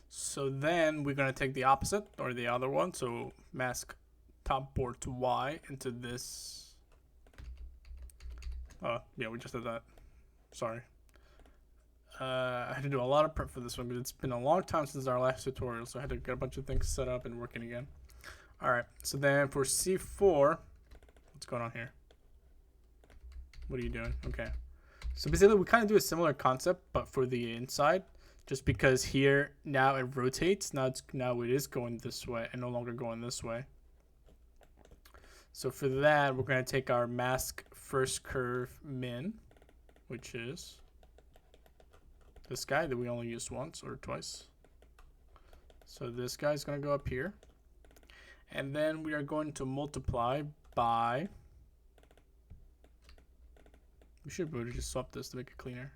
S1: So then we're going to take the opposite, or the other one. So mask top board to Y into this. Oh, yeah, we just did that. Sorry. I had to do a lot of prep for this one because it's been a long time since our last tutorial. So I had to get a bunch of things set up and working again. All right. So then for C4, what's going on here? What are you doing? Okay. So basically we kind of do a similar concept, but for the inside. Just because here now it rotates, now it is going this way and no longer going this way. So for that, we're going to take our mask first curve min, which is this guy that we only used once or twice. So this guy is going to go up here, and then we are going to multiply by. We should probably just swap this to make it cleaner.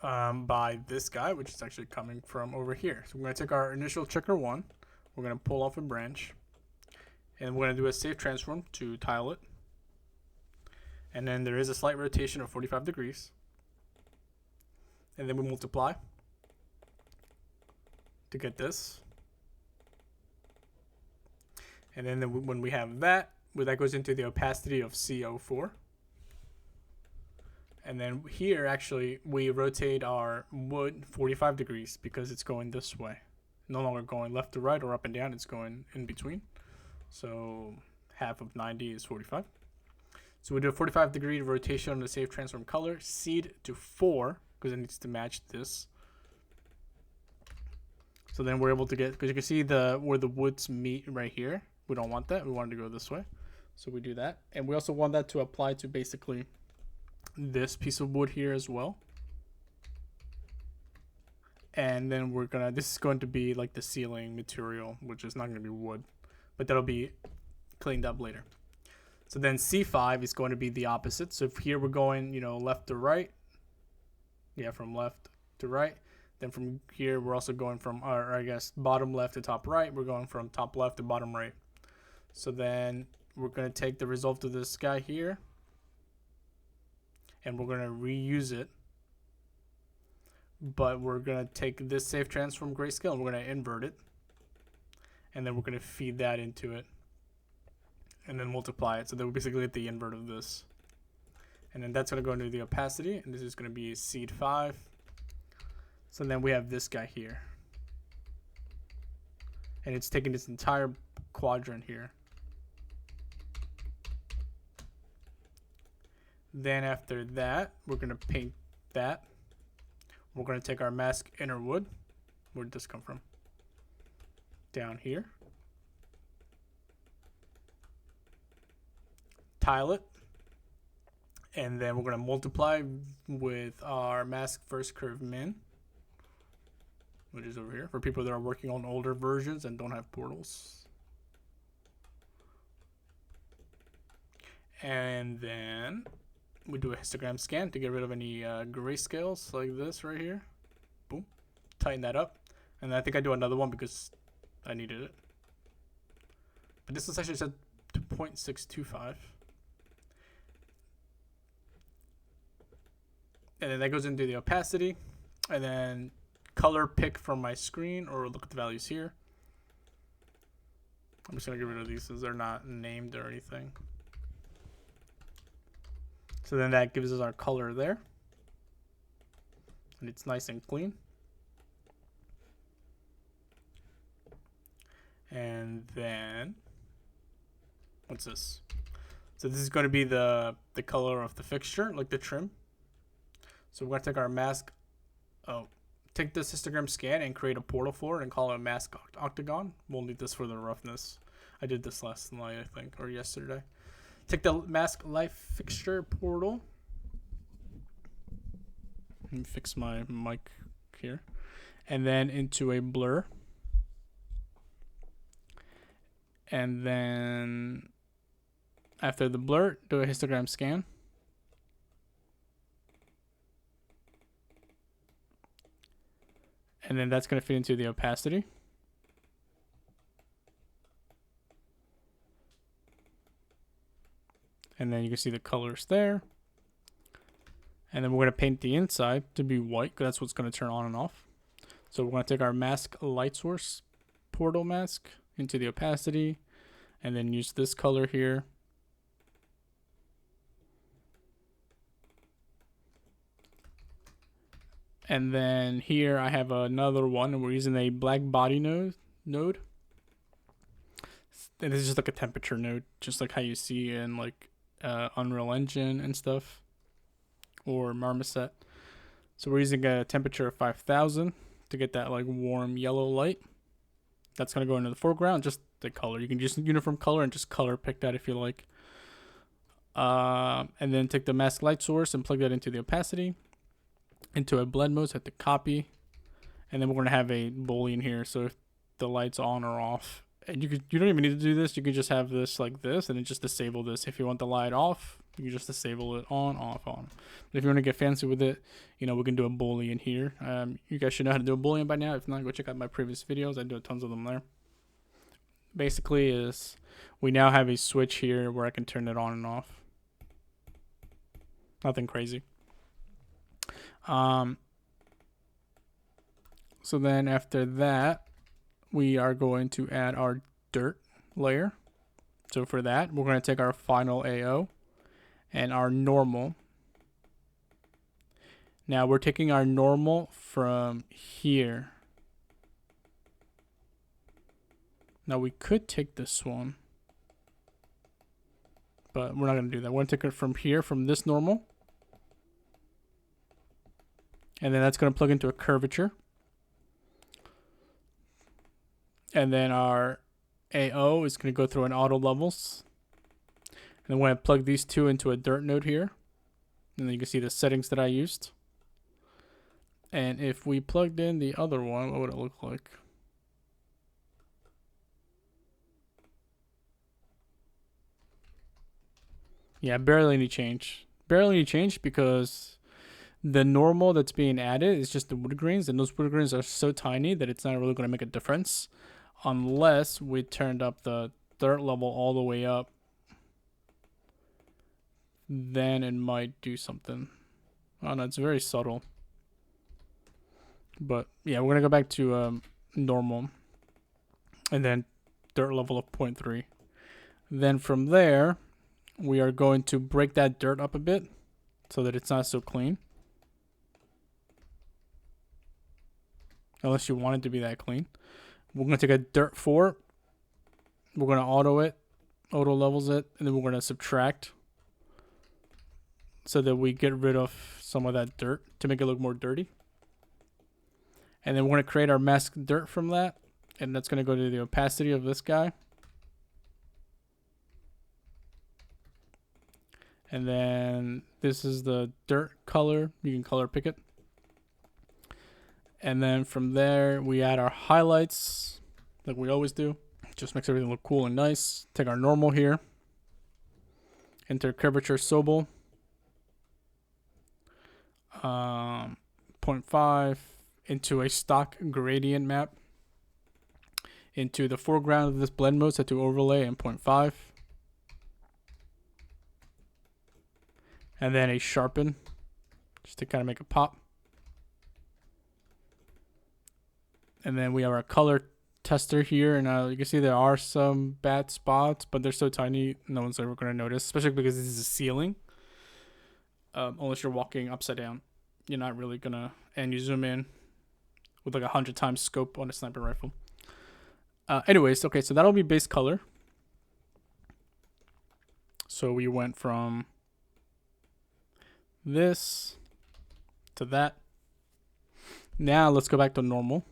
S1: By this guy, which is actually coming from over here. So we're going to take our initial checker 1. We're going to pull off a branch. And we're going to do a safe transform to tile it. And then there is a slight rotation of 45 degrees. And then we multiply to get this. And then when we have that, that goes into the opacity of CO4. And then here, actually, we rotate our wood 45 degrees because it's going this way. No longer going left to right or up and down. It's going in between. So half of 90 is 45. So we do a 45-degree rotation on the safe transform color. Seed to 4 because it needs to match this. So then we're able to get, because you can see where the woods meet right here. We don't want that. We want it to go this way. So we do that. And we also want that to apply to basically this piece of wood here as well. And then this is going to be like the ceiling material, which is not going to be wood, but that'll be cleaned up later. So then C5 is going to be the opposite. So if here we're going, left to right. Yeah, from left to right. Then from here, we're also going from, or I guess, bottom left to top right. We're going from top left to bottom right. So then we're going to take the result of this guy here, and we're going to reuse it. But we're going to take this safe transform grayscale and we're going to invert it. And then we're going to feed that into it. And then multiply it. So then we basically get the invert of this. And then that's going to go into the opacity. And this is going to be seed 5. So then we have this guy here. And it's taking this entire quadrant here. Then after that, we're going to paint that. We're going to take our mask inner wood. Where did this come from? Down here. Tile it. And then we're going to multiply with our mask first curve min, which is over here for people that are working on older versions and don't have portals. And then we do a histogram scan to get rid of any grayscales like this right here. Boom. Tighten that up. And I think I do another one because I needed it. But this is actually set to 0.625. And then that goes into the opacity. And then color pick from my screen, or look at the values here. I'm just going to get rid of these since they're not named or anything. So then that gives us our color there. And it's nice and clean. And then, what's this? So this is going to be the color of the fixture, like the trim. So we're going to take our mask, take this histogram scan and create a portal for it and call it a mask octagon. We'll need this for the roughness. I did this last night, I think, or yesterday. Take the mask light fixture portal. Let me fix my mic here. And then into a blur. And then after the blur, do a histogram scan. And then that's going to fit into the opacity. And then you can see the colors there. And then we're going to paint the inside to be white, because that's what's going to turn on and off. So we're going to take our mask light source portal mask into the opacity, and then use this color here. And then here I have another one, and we're using a black body node. And this is just like a temperature node, just like how you see in like Unreal Engine and stuff, or Marmoset. So we're using a temperature of 5,000 to get that like warm yellow light. That's going to go into the foreground, just the color. You can just uniform color and just color pick that if you like. And then take the mask light source and plug that into the opacity. Into a blend mode, so hit the copy. And then we're going to have a boolean here. So if the light's on or off, and you don't even need to do this. You could just have this like this, and then just disable this. If you want the light off, you can just disable it on, off, on. But if you want to get fancy with it, we can do a boolean here. You guys should know how to do a boolean by now. If not, go check out my previous videos. I do tons of them there. Basically is we now have a switch here where I can turn it on and off. Nothing crazy. So then after that, we are going to add our dirt layer. So for that, we're going to take our final AO and our normal. Now we're taking our normal from here. Now we could take this one, but we're not going to do that. We're going to take it from here, from this normal. And then that's going to plug into a curvature. And then our AO is going to go through an auto levels. And then when I plug these two into a dirt node here, and then you can see the settings that I used. And if we plugged in the other one, what would it look like? Yeah, barely any change. Barely any change because the normal that's being added is just the wood grains, and those wood grains are so tiny that it's not really going to make a difference unless we turned up the dirt level all the way up. Then it might do something. Oh no, it's very subtle. But yeah, we're going to go back to normal and then dirt level of 0.3. Then from there, we are going to break that dirt up a bit so that it's not so clean. Unless you want it to be that clean. We're going to take a dirt 4. We're going to auto levels it, and then we're going to subtract so that we get rid of some of that dirt to make it look more dirty. And then we're going to create our mask dirt from that, and that's going to go to the opacity of this guy. And then this is the dirt color. You can color pick it. And then from there, we add our highlights like we always do. Just makes everything look cool and nice. Take our normal here. Enter curvature Sobel. 0.5 into a stock gradient map. Into the foreground of this blend mode, set to overlay and 0.5. And then a sharpen, just to kind of make it pop. And then we have our color tester here, and you can see there are some bad spots, but they're so tiny, no one's ever going to notice, especially because this is a ceiling. Unless you're walking upside down, you're not really going to, and you zoom in with like 100 times scope on a sniper rifle. Anyways, okay, so that'll be base color. So we went from this to that. Now let's go back to normal.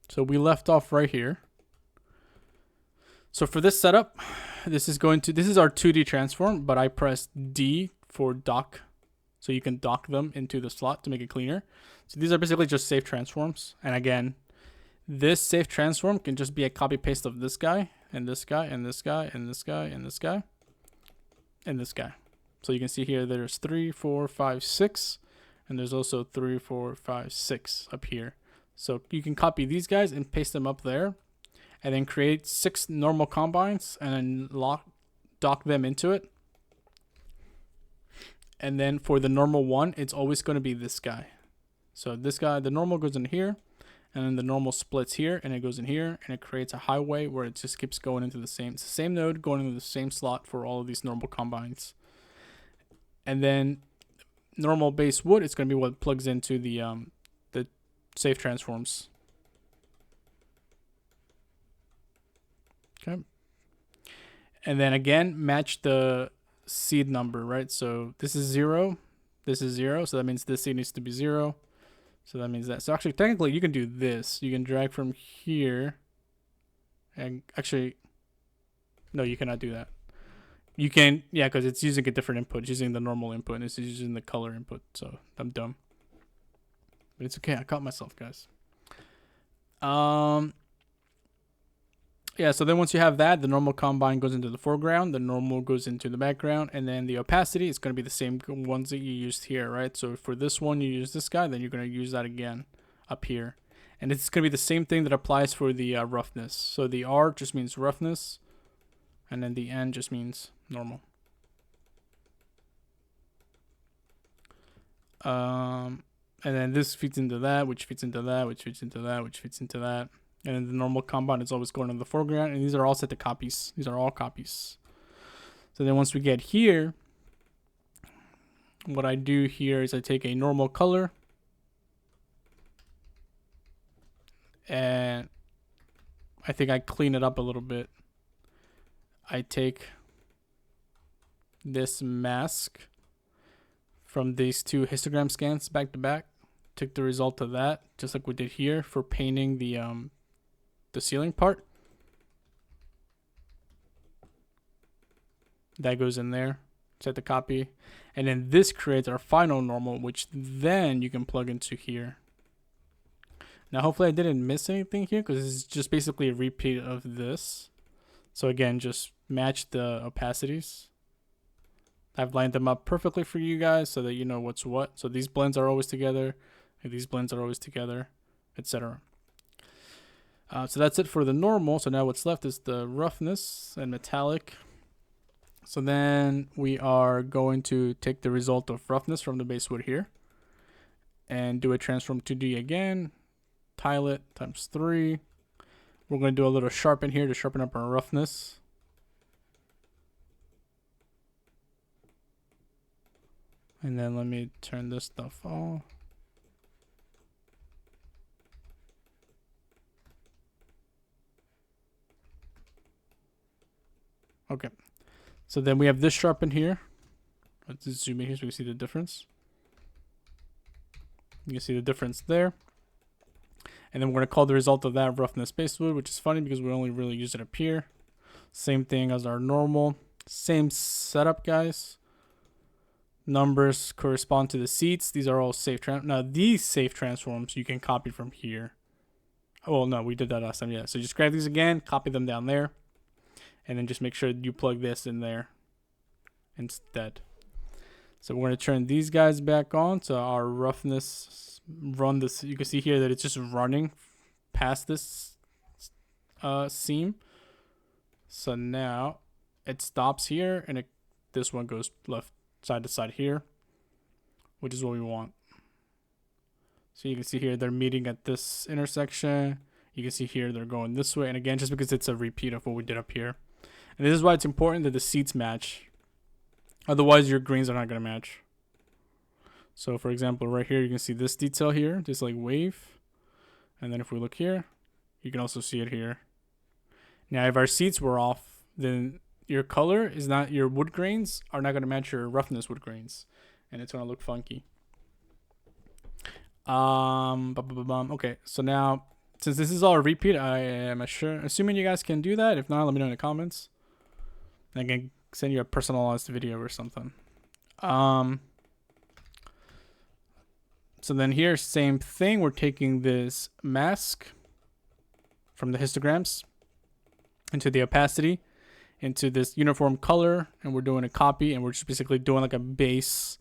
S1: So we left off right here. So for this setup, this is our 2D transform, but I pressed D for dock. So you can dock them into the slot to make it cleaner. So these are basically just safe transforms. And again, this safe transform can just be a copy paste of this guy and this guy and this guy and this guy and this guy and this guy. So you can see here there's 3, 4, 5, 6, and there's also 3, 4, 5, 6 up here. So you can copy these guys and paste them up there, and then create 6 normal combines and then dock them into it. And then for the normal one, it's always going to be this guy. So this guy, the normal goes in here, and then the normal splits here, and it goes in here, and it creates a highway where it just keeps going into it's the same node going into the same slot for all of these normal combines. And then normal base wood, it's going to be what plugs into the safe transforms. Okay. And then again, match the seed number, right? So this is 0. This is 0. So that means this seed needs to be 0. So that means that. So actually, technically, you can do this. You can drag from here. And actually, no, you cannot do that. You can, yeah, because it's using a different input. It's using the normal input, and it's using the color input. So I'm dumb. But it's okay. I caught myself, guys. Yeah, so then once you have that, the normal combine goes into the foreground, the normal goes into the background, and then the opacity is going to be the same ones that you used here, right? So for this one, you use this guy, then you're going to use that again up here. And it's going to be the same thing that applies for the roughness. So the R just means roughness, and then the N just means normal. And then this feeds into that, which feeds into that, which feeds into that, which feeds into that. And then the normal combine is always going in the foreground. And these are all set to copies. These are all copies. So then once we get here, what I do here is I take a normal color. And I think I clean it up a little bit. I take this mask from these 2 histogram scans back to back. Took the result of that, just like we did here for painting the ceiling part. That goes in there. Set the copy. And then this creates our final normal, which then you can plug into here. Now, hopefully I didn't miss anything here because it's just basically a repeat of this. So again, just match the opacities. I've lined them up perfectly for you guys so that you know what's what. So these blends are always together, and these blends are always together, etc. So that's it for the normal. So now what's left is the roughness and metallic. So then we are going to take the result of roughness from the base wood here and do a transform 2D again. Tile it times 3. We're going to do a little sharpen here to sharpen up our roughness. And then let me turn this stuff off. Okay. So then we have this sharpen here. Let's just zoom in here so we can see the difference. You can see the difference there. And then we're going to call the result of that roughness base wood, which is funny because we only really use it up here. Same thing as our normal. Same setup, guys. Numbers correspond to the seats. These are all safe. Now, these safe transforms you can copy from here. Oh, no, we did that last time. Yeah, so just grab these again, copy them down there. And then just make sure you plug this in there instead. So we're going to turn these guys back on. So our roughness run this. You can see here that it's just running past this seam. So now it stops here and this one goes left side to side here, which is what we want. So you can see here they're meeting at this intersection. You can see here they're going this way. And again, just because it's a repeat of what we did up here. And this is why it's important that the seats match. Otherwise, your greens are not going to match. So, for example, right here, you can see this detail here, just like wave. And then if we look here, you can also see it here. Now, if our seats were off, then your color is not, your wood grains are not going to match your roughness wood grains. And it's going to look funky. Okay, so now, since this is all a repeat, I am assuming you guys can do that. If not, let me know in the comments. I can send you a personalized video or something. So then here, same thing. We're taking this mask from the histograms into the opacity, into this uniform color, and we're doing a copy, and we're just basically doing like a base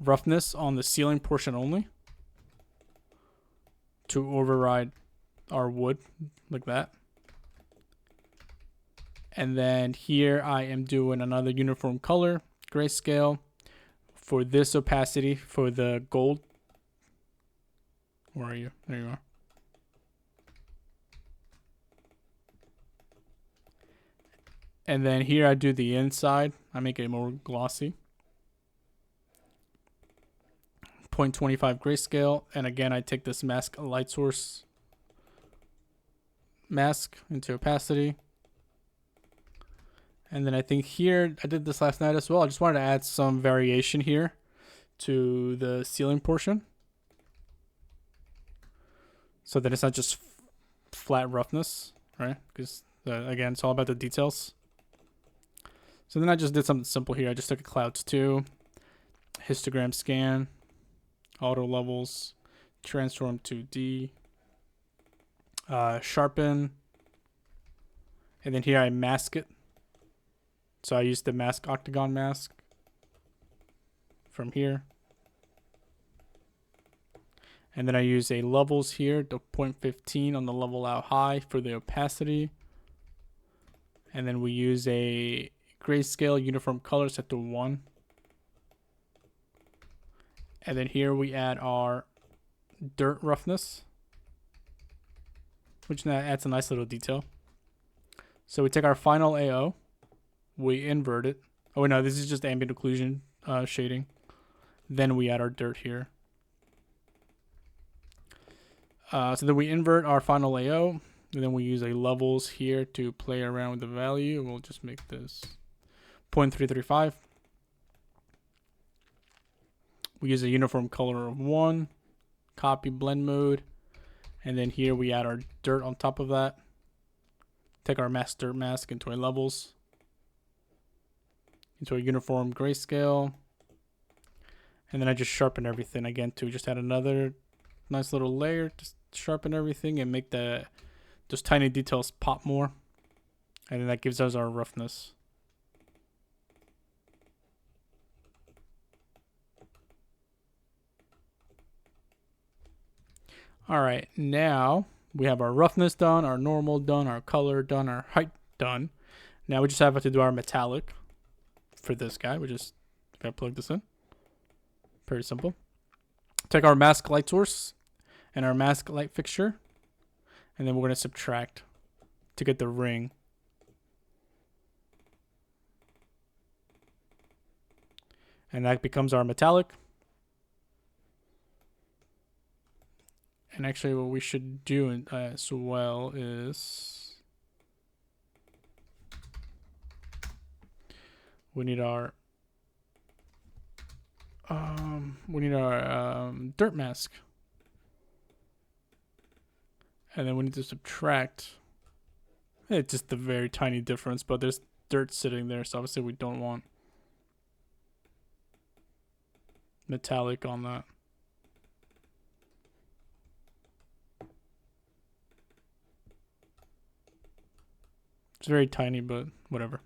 S1: roughness on the ceiling portion only to override our wood like that. And then here I am doing another uniform color grayscale for this opacity for the gold. Where are you? There you are. And then here I do the inside. I make it more glossy. 0.25 grayscale. And again, I take this mask light source mask into opacity. And then I think here, I did this last night as well. I just wanted to add some variation here to the ceiling portion. So that it's not just flat roughness, right? Because again, it's all about the details. So then I just did something simple here. I just took a clouds 2, histogram scan, auto levels, transform 2D, sharpen, and then here I mask it. So I used the mask octagon mask from here. And then I use a levels here, the 0.15 on the level out high for the opacity. And then we use a grayscale uniform color set to 1. And then here we add our dirt roughness, which now adds a nice little detail. So we take our final AO. We invert it. Oh, no, this is just ambient occlusion shading. Then we add our dirt here. So then we invert our final AO. And then we use a levels here to play around with the value. We'll just make this 0.335. We use a uniform color of 1. Copy blend mode. And then here we add our dirt on top of that. Take our mask dirt mask into a levels. into a uniform grayscale. And then I just sharpen everything again to just add another nice little layer to sharpen everything and make those tiny details pop more. And then that gives us our roughness. All right, now we have our roughness done, our normal done, our color done, our height done. Now we just have to do our metallic for this guy. We just gotta plug this in. Very simple. Take our mask light source and our mask light fixture, and then we're gonna subtract to get the ring. And that becomes our metallic. And actually what we should do as well is we need our dirt mask. And then we need to subtract. It's just a very tiny difference, but there's dirt sitting there, so obviously we don't want metallic on that. It's very tiny, but whatever.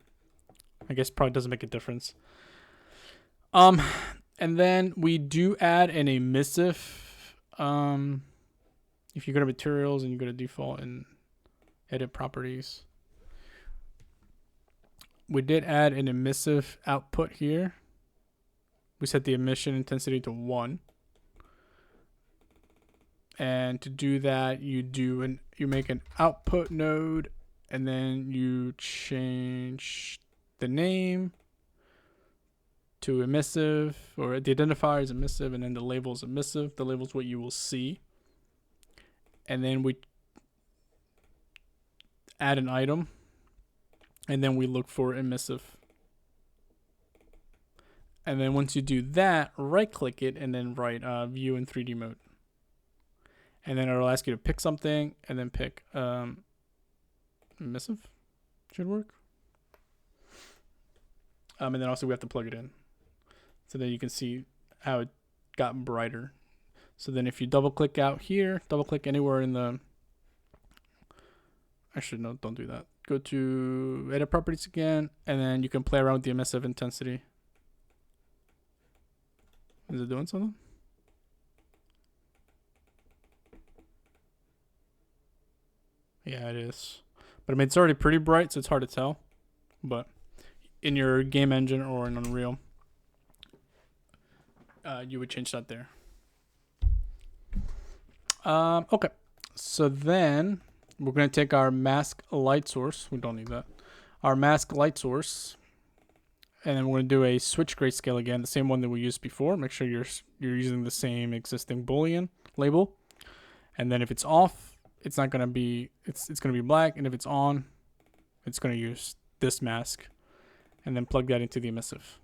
S1: I guess probably doesn't make a difference. And then we do add an emissive. If you go to materials and you go to default and edit properties, we did add an emissive output here. We set the emission intensity to 1. And to do that, you make an output node, and then you change the name to emissive, or the identifier is emissive, and then the label is emissive. The label is what you will see. And then we add an item, and then we look for emissive. And then once you do that, right click it and then write view in 3D mode. And then it'll ask you to pick something and then pick emissive. Should work. And then also we have to plug it in. So then you can see how it got brighter. So then if you double click out here, double click anywhere in the, actually no, don't do that. Go to edit properties again, and then you can play around with the emissive intensity. Is it doing something? Yeah, it is. But I mean, it's already pretty bright, so it's hard to tell. But in your game engine or in Unreal, you would change that there. Okay. So then we're going to take our mask light source. We don't need that. Our mask light source. And then we're going to do a switch grayscale again, the same one that we used before. Make sure you're using the same existing Boolean label. And then if it's off, it's not going to be, it's going to be black. And if it's on, it's going to use this mask. And then plug that into the emissive.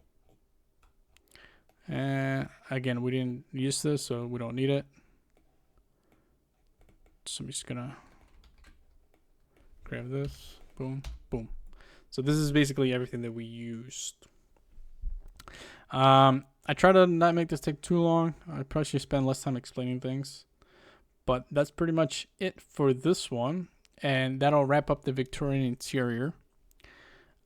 S1: And again, we didn't use this, so we don't need it. So I'm just going to grab this. Boom, boom. So this is basically everything that we used. I try to not make this take too long. I probably should spend less time explaining things. But that's pretty much it for this one. And that'll wrap up the Victorian interior.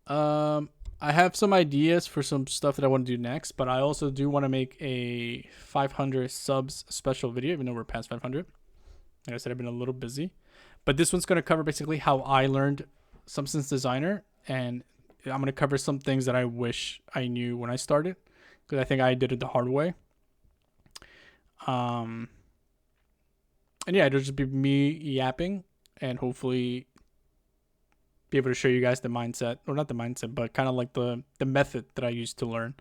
S1: I have some ideas for some stuff that I want to do next. But I also do want to make a 500 subs special video, even though we're past 500. Like I said, I've been a little busy. But this one's going to cover basically how I learned Substance Designer. And I'm going to cover some things that I wish I knew when I started, because I think I did it the hard way. And yeah, it'll just be me yapping and hopefully be able to show you guys the mindset, or not the mindset, but kind of like the method that I used to learn.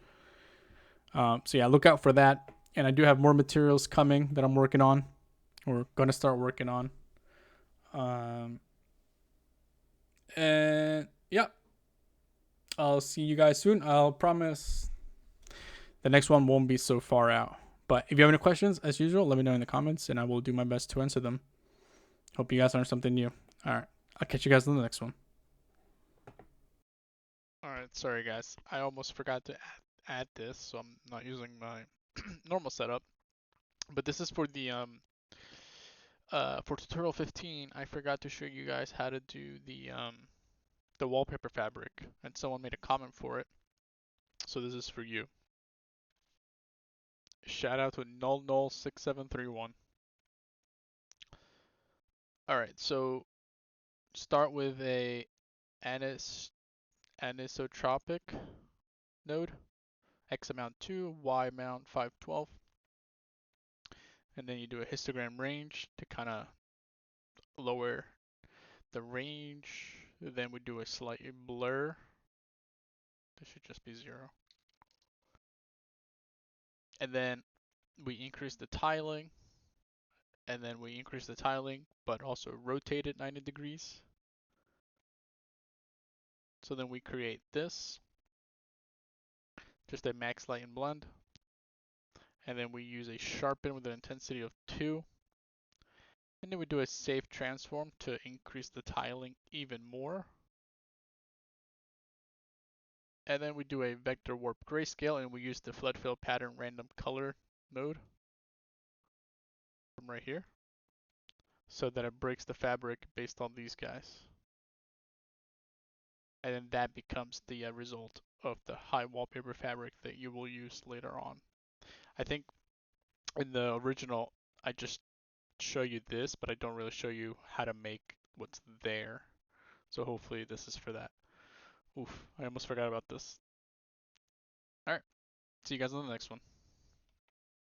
S1: So yeah, look out for that. And I do have more materials coming that I'm working on, or going to start working on. And yeah, I'll see you guys soon. I'll promise the next one won't be so far out. But if you have any questions, as usual, let me know in the comments, and I will do my best to answer them. Hope you guys learned something new. All right, I'll catch you guys in the next one.
S2: Alright, sorry guys. I almost forgot to add this, so I'm not using my normal setup. But this is for the for tutorial 15, I forgot to show you guys how to do the wallpaper fabric, and someone made a comment for it. So this is for you. Shout out to null6731. Alright, so start with a anisotropic node, x amount 2, y amount 512, and then you do a histogram range to kind of lower the range. Then we do a slight blur. This should just be 0. And then we increase the tiling, and then we increase the tiling, but also rotate it 90 degrees. So then we create this, just a max light and blend. And then we use a sharpen with an intensity of 2. And then we do a safe transform to increase the tiling even more. And then we do a vector warp grayscale, and we use the flood fill pattern random color mode from right here, so that it breaks the fabric based on these guys. And then that becomes the result of the high wallpaper fabric that you will use later on. I think in the original, I just show you this, but I don't really show you how to make what's there. So hopefully this is for that. Oof, I almost forgot about this. Alright, see you guys on the next one.